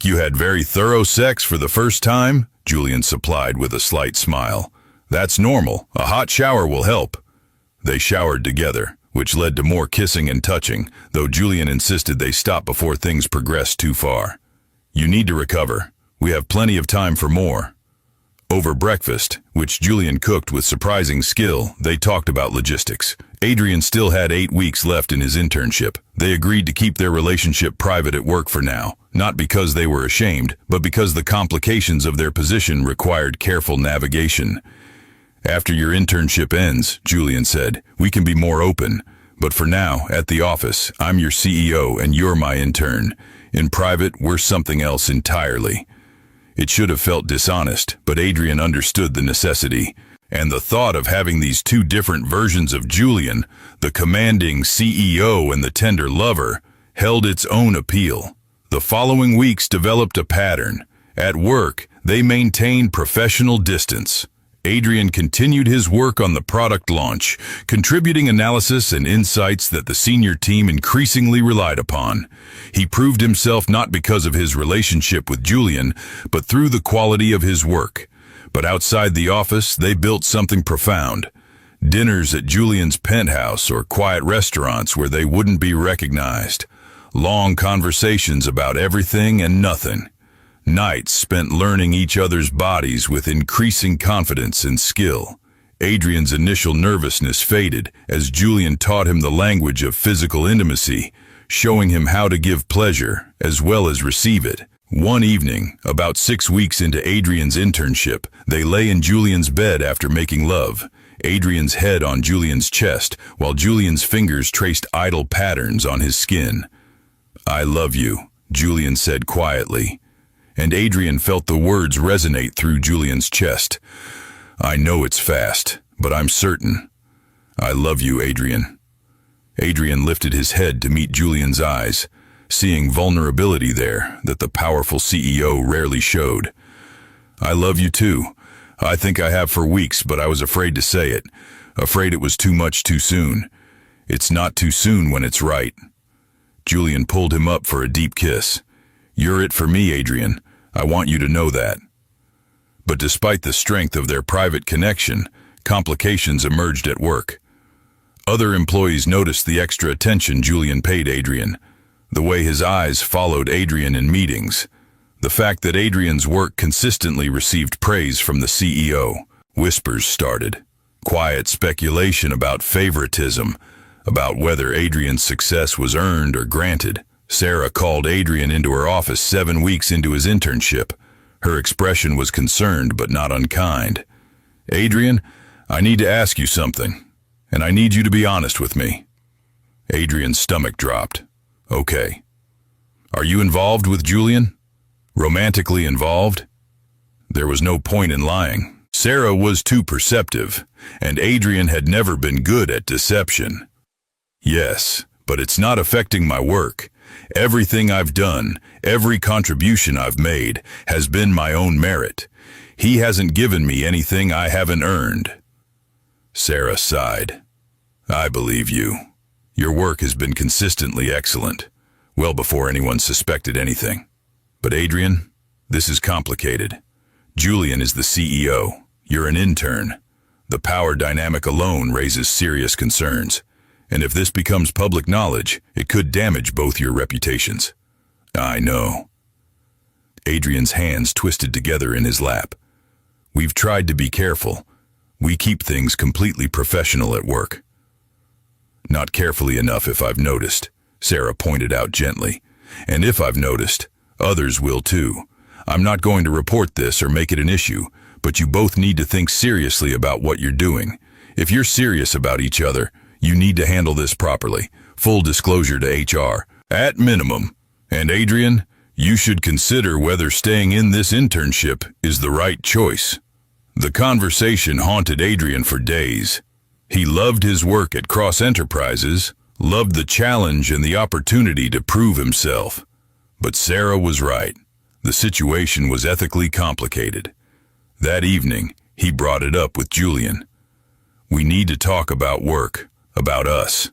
you had very thorough sex for the first time, Julian supplied with a slight smile. That's normal. A hot shower will help. They showered together, which led to more kissing and touching, though Julian insisted they stop before things progressed too far. You need to recover. We have plenty of time for more. Over breakfast, which Julian cooked with surprising skill, they talked about logistics. Adrian still had 8 weeks left in his internship. They agreed to keep their relationship private at work for now, not because they were ashamed, but because the complications of their position required careful navigation. After your internship ends, Julian said, we can be more open. But for now, at the office, I'm your CEO and you're my intern. In private, we're something else entirely. It should have felt dishonest, but Adrian understood the necessity. And the thought of having these two different versions of Julian, the commanding CEO and the tender lover, held its own appeal. The following weeks developed a pattern. At work, they maintained professional distance. Adrian continued his work on the product launch, contributing analysis and insights that the senior team increasingly relied upon. He proved himself not because of his relationship with Julian, but through the quality of his work. But outside the office, they built something profound. Dinners at Julian's penthouse or quiet restaurants where they wouldn't be recognized. Long conversations about everything and nothing. Nights spent learning each other's bodies with increasing confidence and skill. Adrian's initial nervousness faded as Julian taught him the language of physical intimacy, showing him how to give pleasure as well as receive it. One evening, about 6 weeks into Adrian's internship, they lay in Julian's bed after making love, Adrian's head on Julian's chest, while Julian's fingers traced idle patterns on his skin. I love you, Julian said quietly. And Adrian felt the words resonate through Julian's chest. I know it's fast, but I'm certain. I love you, Adrian. Adrian lifted his head to meet Julian's eyes, seeing vulnerability there that the powerful CEO rarely showed. I love you too. I think I have for weeks, but I was afraid to say it. Afraid it was too much too soon. It's not too soon when it's right. Julian pulled him up for a deep kiss. You're it for me, Adrian. I want you to know that. But despite the strength of their private connection, complications emerged at work. Other employees noticed the extra attention Julian paid Adrian, the way his eyes followed Adrian in meetings, the fact that Adrian's work consistently received praise from the CEO. Whispers started, quiet speculation about favoritism, about whether Adrian's success was earned or granted. Sarah called Adrian into her office 7 weeks into his internship. Her expression was concerned but not unkind. Adrian, I need to ask you something, and I need you to be honest with me. Adrian's stomach dropped. Okay. Are you involved with Julian? Romantically involved? There was no point in lying. Sarah was too perceptive, and Adrian had never been good at deception. Yes, but it's not affecting my work. Everything I've done, every contribution I've made, has been my own merit. He hasn't given me anything I haven't earned." Sarah sighed. "I believe you. Your work has been consistently excellent, well before anyone suspected anything. But Adrian, this is complicated. Julian is the CEO. You're an intern. The power dynamic alone raises serious concerns. And if this becomes public knowledge, it could damage both your reputations." "I know." Adrian's hands twisted together in his lap. "We've tried to be careful. We keep things completely professional at work." "Not carefully enough if I've noticed," Sarah pointed out gently. "And if I've noticed, others will too. I'm not going to report this or make it an issue, but you both need to think seriously about what you're doing. If you're serious about each other, you need to handle this properly. Full disclosure to HR, at minimum. And Adrian, you should consider whether staying in this internship is the right choice." The conversation haunted Adrian for days. He loved his work at Cross Enterprises, loved the challenge and the opportunity to prove himself. But Sarah was right. The situation was ethically complicated. That evening, he brought it up with Julian. "We need to talk about work. About us."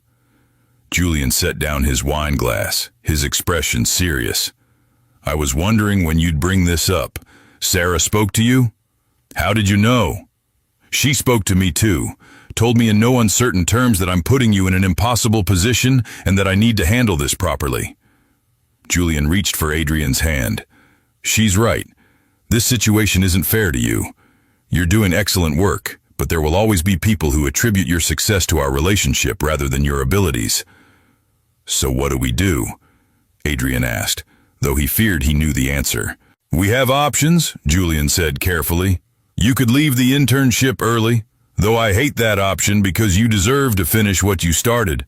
Julian set down his wine glass, his expression serious. "I was wondering when you'd bring this up. Sarah spoke to you? How did you know?" "She spoke to me too. Told me in no uncertain terms that I'm putting you in an impossible position and that I need to handle this properly." Julian reached for Adrian's hand. "She's right. This situation isn't fair to you. You're doing excellent work, but there will always be people who attribute your success to our relationship rather than your abilities." "So what do we do?" Adrian asked, though he feared he knew the answer. "We have options," Julian said carefully. "You could leave the internship early, though I hate that option because you deserve to finish what you started.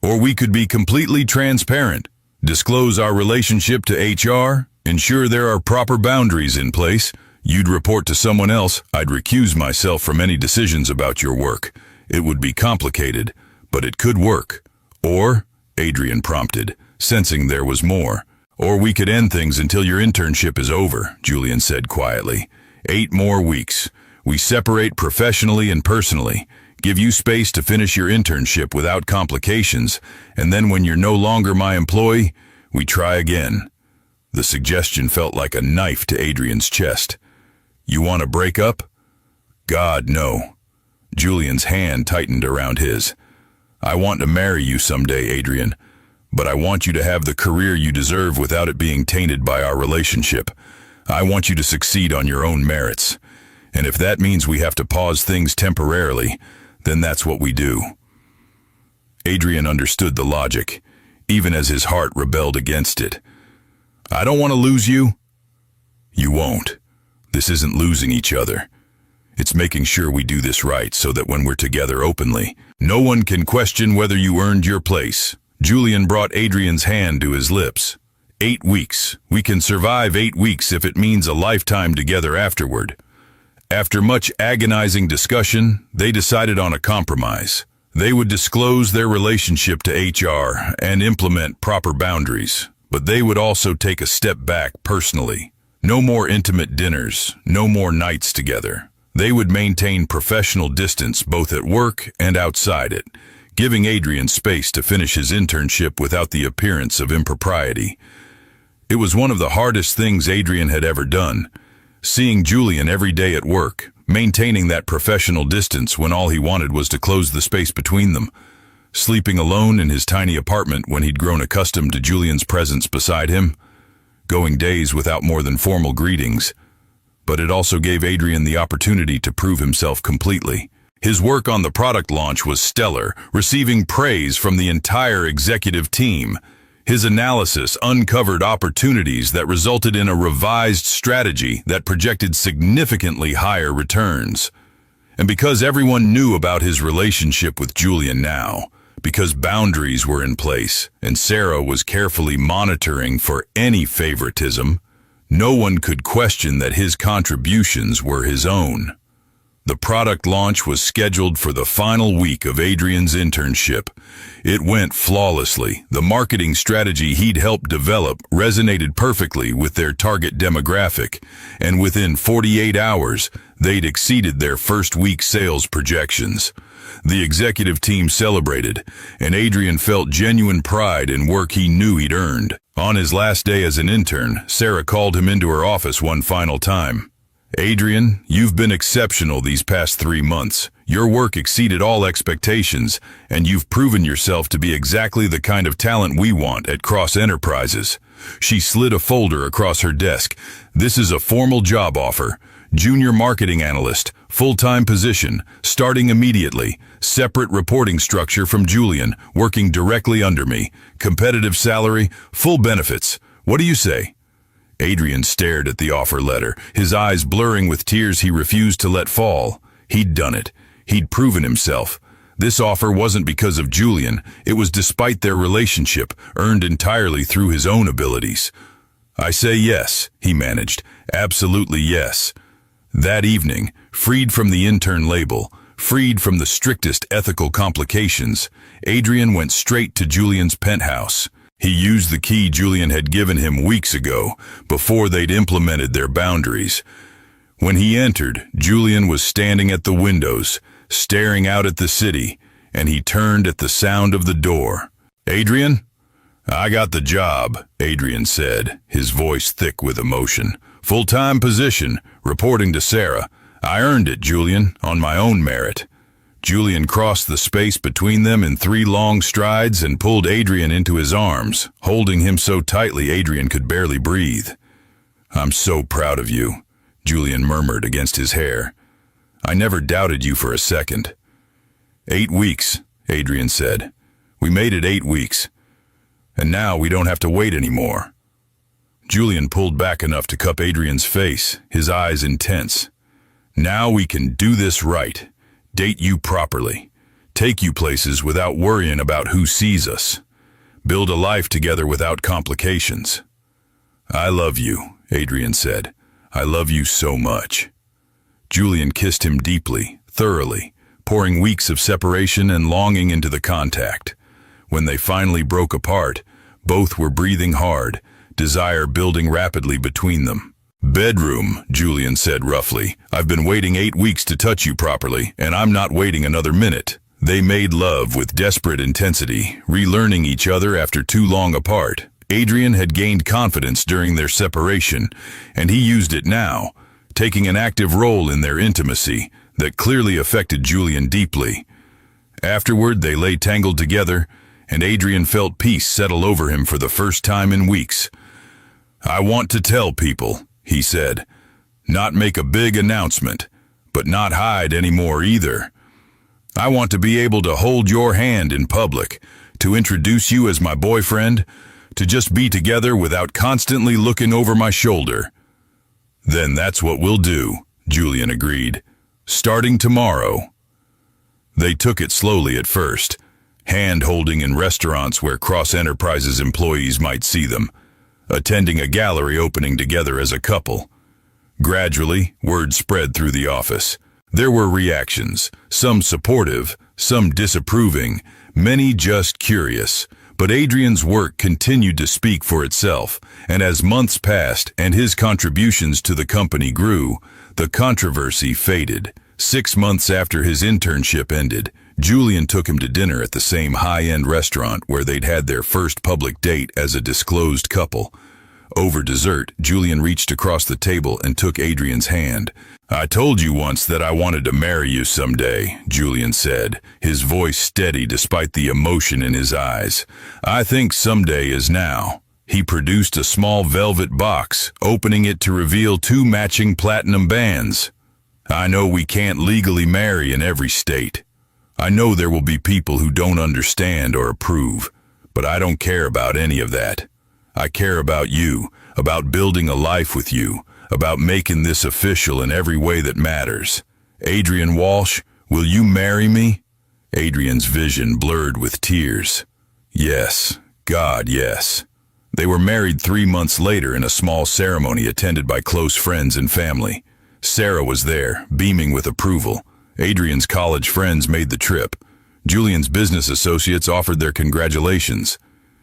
Or we could be completely transparent, disclose our relationship to HR, ensure there are proper boundaries in place. You'd report to someone else. I'd recuse myself from any decisions about your work. It would be complicated, but it could work. Or," Adrian prompted, sensing there was more. "Or we could end things until your internship is over," Julian said quietly. 8 more weeks. We separate professionally and personally, give you space to finish your internship without complications, and then when you're no longer my employee, we try again." The suggestion felt like a knife to Adrian's chest. "You want to break up?" "God, no." Julian's hand tightened around his. "I want to marry you someday, Adrian, but I want you to have the career you deserve without it being tainted by our relationship. I want you to succeed on your own merits. And if that means we have to pause things temporarily, then that's what we do." Adrian understood the logic, even as his heart rebelled against it. "I don't want to lose you." "You won't. This isn't losing each other. It's making sure we do this right so that when we're together openly, no one can question whether you earned your place." Julian brought Adrian's hand to his lips. 8 weeks. We can survive 8 weeks if it means a lifetime together afterward." After much agonizing discussion, they decided on a compromise. They would disclose their relationship to HR and implement proper boundaries, but they would also take a step back personally. No more intimate dinners, no more nights together. They would maintain professional distance both at work and outside it, giving Adrian space to finish his internship without the appearance of impropriety. It was one of the hardest things Adrian had ever done, seeing Julian every day at work, maintaining that professional distance when all he wanted was to close the space between them, sleeping alone in his tiny apartment when he'd grown accustomed to Julian's presence beside him, going days without more than formal greetings. But it also gave Adrian the opportunity to prove himself completely. His work on the product launch was stellar, receiving praise from the entire executive team. His analysis uncovered opportunities that resulted in a revised strategy that projected significantly higher returns. And because everyone knew about his relationship with Julian now, because boundaries were in place and Sarah was carefully monitoring for any favoritism, no one could question that his contributions were his own. The product launch was scheduled for the final week of Adrian's internship. It went flawlessly. The marketing strategy he'd helped develop resonated perfectly with their target demographic, and within 48 hours, they'd exceeded their first week sales projections. The executive team celebrated, and Adrian felt genuine pride in work he knew he'd earned. On his last day as an intern, Sarah called him into her office one final time. "Adrian, you've been exceptional these past 3 months. Your work exceeded all expectations, and you've proven yourself to be exactly the kind of talent we want at Cross Enterprises." She slid a folder across her desk. "This is a formal job offer. Junior marketing analyst, full-time position, starting immediately. Separate reporting structure from Julian, working directly under me. Competitive salary, full benefits. What do you say?" Adrian stared at the offer letter, his eyes blurring with tears he refused to let fall. He'd done it. He'd proven himself. This offer wasn't because of Julian. It was despite their relationship, earned entirely through his own abilities. "I say yes," he managed. "Absolutely yes." That evening, freed from the intern label, freed from the strictest ethical complications, Adrian went straight to Julian's penthouse. He used the key Julian had given him weeks ago, before they'd implemented their boundaries. When he entered, Julian was standing at the windows, staring out at the city, and he turned at the sound of the door. "Adrian?" "I got the job," Adrian said, his voice thick with emotion. "Full-time position, reporting to Sarah. I earned it, Julian, on my own merit." Julian crossed the space between them in 3 long strides and pulled Adrian into his arms, holding him so tightly Adrian could barely breathe. "I'm so proud of you," Julian murmured against his hair. "I never doubted you for a second." 8 weeks, Adrian said. "We made it 8 weeks. And now we don't have to wait anymore." Julian pulled back enough to cup Adrian's face, his eyes intense. "Now we can do this right. Date you properly. Take you places without worrying about who sees us. Build a life together without complications." "I love you," Adrian said. "I love you so much." Julian kissed him deeply, thoroughly, pouring weeks of separation and longing into the contact. When they finally broke apart, both were breathing hard, desire building rapidly between them. "Bedroom," Julian said roughly. "I've been waiting 8 weeks to touch you properly, and I'm not waiting another minute." They made love with desperate intensity, relearning each other after too long apart. Adrian had gained confidence during their separation, and he used it now, taking an active role in their intimacy that clearly affected Julian deeply. Afterward, they lay tangled together, and Adrian felt peace settle over him for the first time in weeks. "I want to tell people," he said. "Not make a big announcement, but not hide anymore either. I want to be able to hold your hand in public, to introduce you as my boyfriend, to just be together without constantly looking over my shoulder." "Then that's what we'll do," Julian agreed. "Starting tomorrow." They took it slowly at first, hand-holding in restaurants where Cross Enterprises employees might see them, attending a gallery opening together as a couple. Gradually, word spread through the office. There were reactions, some supportive, some disapproving, many just curious. But Adrian's work continued to speak for itself, and as months passed and his contributions to the company grew, the controversy faded. 6 months after his internship ended, Julian took him to dinner at the same high-end restaurant where they'd had their first public date as a disclosed couple. Over dessert, Julian reached across the table and took Adrian's hand. "I told you once that I wanted to marry you someday," Julian said, his voice steady despite the emotion in his eyes. "I think someday is now." He produced a small velvet box, opening it to reveal 2 matching platinum bands. "I know we can't legally marry in every state. I know there will be people who don't understand or approve, but I don't care about any of that. I care about you, about building a life with you, about making this official in every way that matters. Adrian Walsh, will you marry me?" Adrian's vision blurred with tears. Yes, God, yes. They were married 3 months later in a small ceremony attended by close friends and family. Sarah was there, beaming with approval. Adrian's college friends made the trip. Julian's business associates offered their congratulations.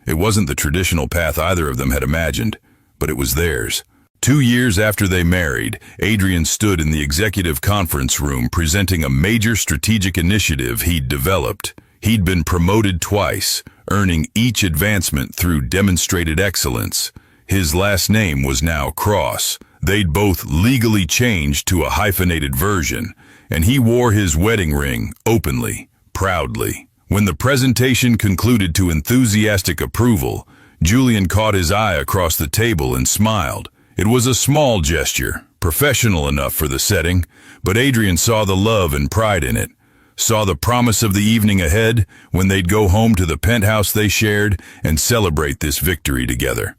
It wasn't the traditional path either of them had imagined, but it was theirs. 2 years after they married, Adrian stood in the executive conference room presenting a major strategic initiative he'd developed. He'd been promoted twice, earning each advancement through demonstrated excellence. His last name was now Cross. They'd both legally changed to a hyphenated version, and he wore his wedding ring openly, proudly. When the presentation concluded to enthusiastic approval, Julian caught his eye across the table and smiled. It was a small gesture, professional enough for the setting, but Adrian saw the love and pride in it, saw the promise of the evening ahead when they'd go home to the penthouse they shared and celebrate this victory together.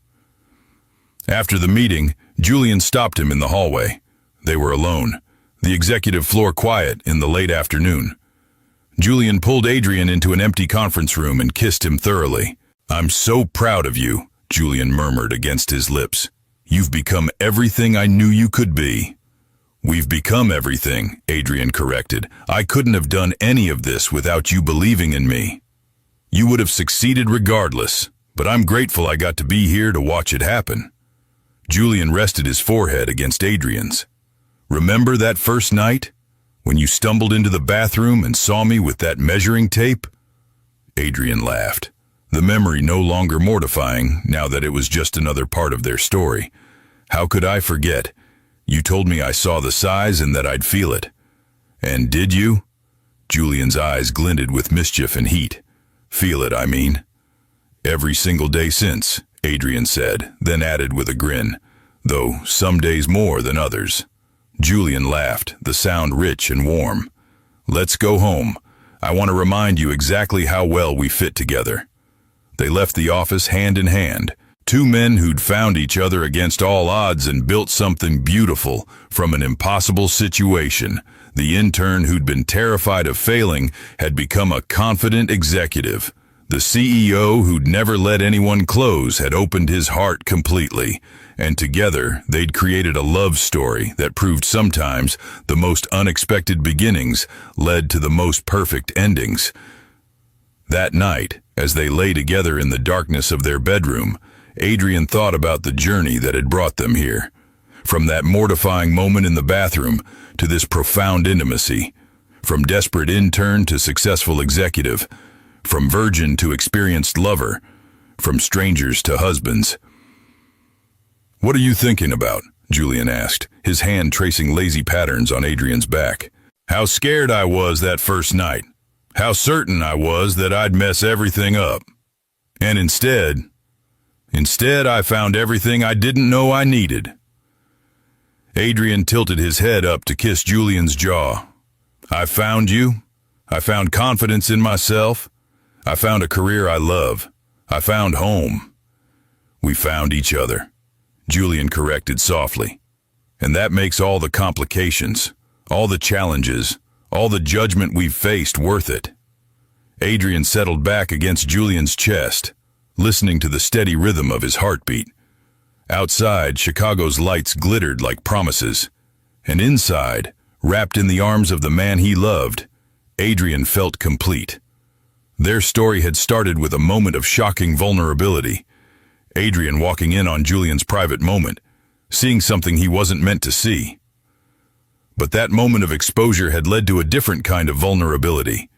After the meeting, Julian stopped him in the hallway. They were alone, the executive floor quiet in the late afternoon. Julian pulled Adrian into an empty conference room and kissed him thoroughly. "I'm so proud of you," Julian murmured against his lips. "You've become everything I knew you could be." "We've become everything," Adrian corrected. "I couldn't have done any of this without you believing in me. You would have succeeded regardless, but I'm grateful I got to be here to watch it happen." Julian rested his forehead against Adrian's. "Remember that first night, when you stumbled into the bathroom and saw me with that measuring tape?" Adrian laughed, the memory no longer mortifying now that it was just another part of their story. "How could I forget? You told me I saw the size and that I'd feel it." "And did you?" Julian's eyes glinted with mischief and heat. "Feel it, I mean." "Every single day since," Adrian said, then added with a grin, "though some days more than others." Julian laughed, the sound rich and warm. "Let's go home. I want to remind you exactly how well we fit together." They left the office hand in hand, two men who'd found each other against all odds and built something beautiful from an impossible situation. The intern who'd been terrified of failing had become a confident executive. The CEO who'd never let anyone close had opened his heart completely, and together they'd created a love story that proved sometimes the most unexpected beginnings led to the most perfect endings. That night, as they lay together in the darkness of their bedroom, Adrian thought about the journey that had brought them here. From that mortifying moment in the bathroom to this profound intimacy, from desperate intern to successful executive, from virgin to experienced lover, from strangers to husbands. "What are you thinking about?" Julian asked, his hand tracing lazy patterns on Adrian's back. "How scared I was that first night. How certain I was that I'd mess everything up. And instead I found everything I didn't know I needed." Adrian tilted his head up to kiss Julian's jaw. "I found you. I found confidence in myself. I found a career I love. I found home. We found each other," Julian corrected softly. "And that makes all the complications, all the challenges, all the judgment we've faced worth it." Adrian settled back against Julian's chest, listening to the steady rhythm of his heartbeat. Outside, Chicago's lights glittered like promises, and inside, wrapped in the arms of the man he loved, Adrian felt complete. Their story had started with a moment of shocking vulnerability. Adrian walking in on Julian's private moment, seeing something he wasn't meant to see. But that moment of exposure had led to a different kind of vulnerability.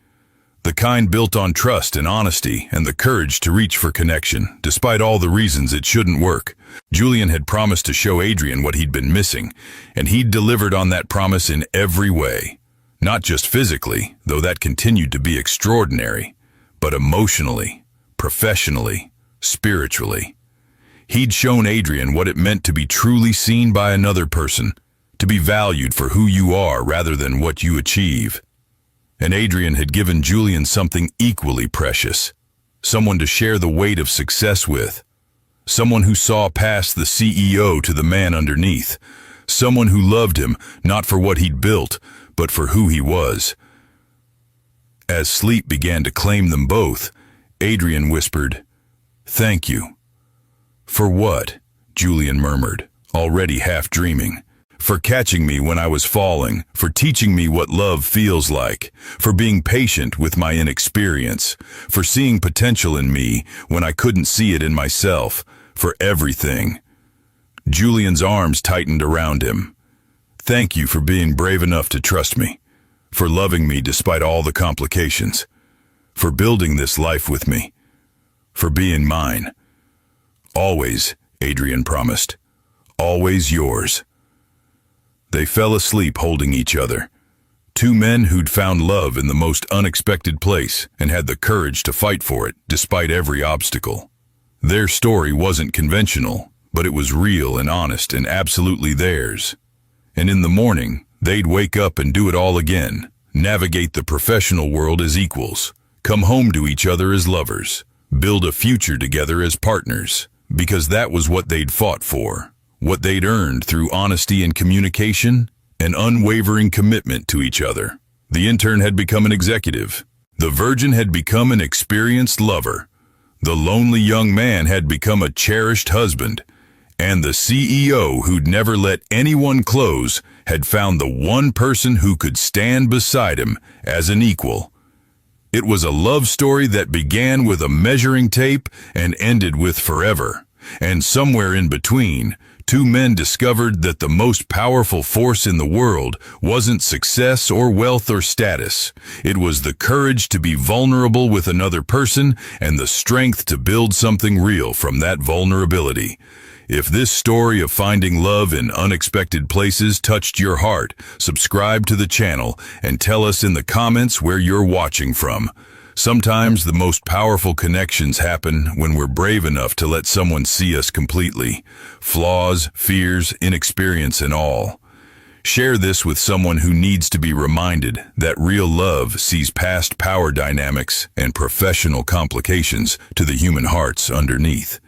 The kind built on trust and honesty and the courage to reach for connection, despite all the reasons it shouldn't work. Julian had promised to show Adrian what he'd been missing, and he'd delivered on that promise in every way. Not just physically, though that continued to be extraordinary, but emotionally, professionally, spiritually. He'd shown Adrian what it meant to be truly seen by another person, to be valued for who you are rather than what you achieve. And Adrian had given Julian something equally precious, someone to share the weight of success with, someone who saw past the CEO to the man underneath, someone who loved him not for what he'd built, but for who he was. As sleep began to claim them both, Adrian whispered, "Thank you." "For what?" Julian murmured, already half dreaming. for catching me when I was falling, for teaching me what love feels like, for being patient with my inexperience, for seeing potential in me when I couldn't see it in myself, for everything. Julian's arms tightened around him. Thank you for being brave enough to trust me, for loving me despite all the complications, for building this life with me, for being mine. Always, Adrian promised. Always yours. They fell asleep holding each other. Two men who'd found love in the most unexpected place and had the courage to fight for it despite every obstacle. Their story wasn't conventional, but it was real and honest and absolutely theirs. And in the morning, they'd wake up and do it all again, navigate the professional world as equals, come home to each other as lovers, build a future together as partners, because that was what they'd fought for, what they'd earned through honesty and communication, an unwavering commitment to each other. The intern had become an executive. The virgin had become an experienced lover. The lonely young man had become a cherished husband. And the CEO who'd never let anyone close had found the one person who could stand beside him as an equal. It was a love story that began with a measuring tape and ended with forever. And somewhere in between, two men discovered that the most powerful force in the world wasn't success or wealth or status. It was the courage to be vulnerable with another person and the strength to build something real from that vulnerability. If this story of finding love in unexpected places touched your heart, subscribe to the channel and tell us in the comments where you're watching from. Sometimes the most powerful connections happen when we're brave enough to let someone see us completely. Flaws, fears, inexperience, and all. Share this with someone who needs to be reminded that real love sees past power dynamics and professional complications to the human hearts underneath.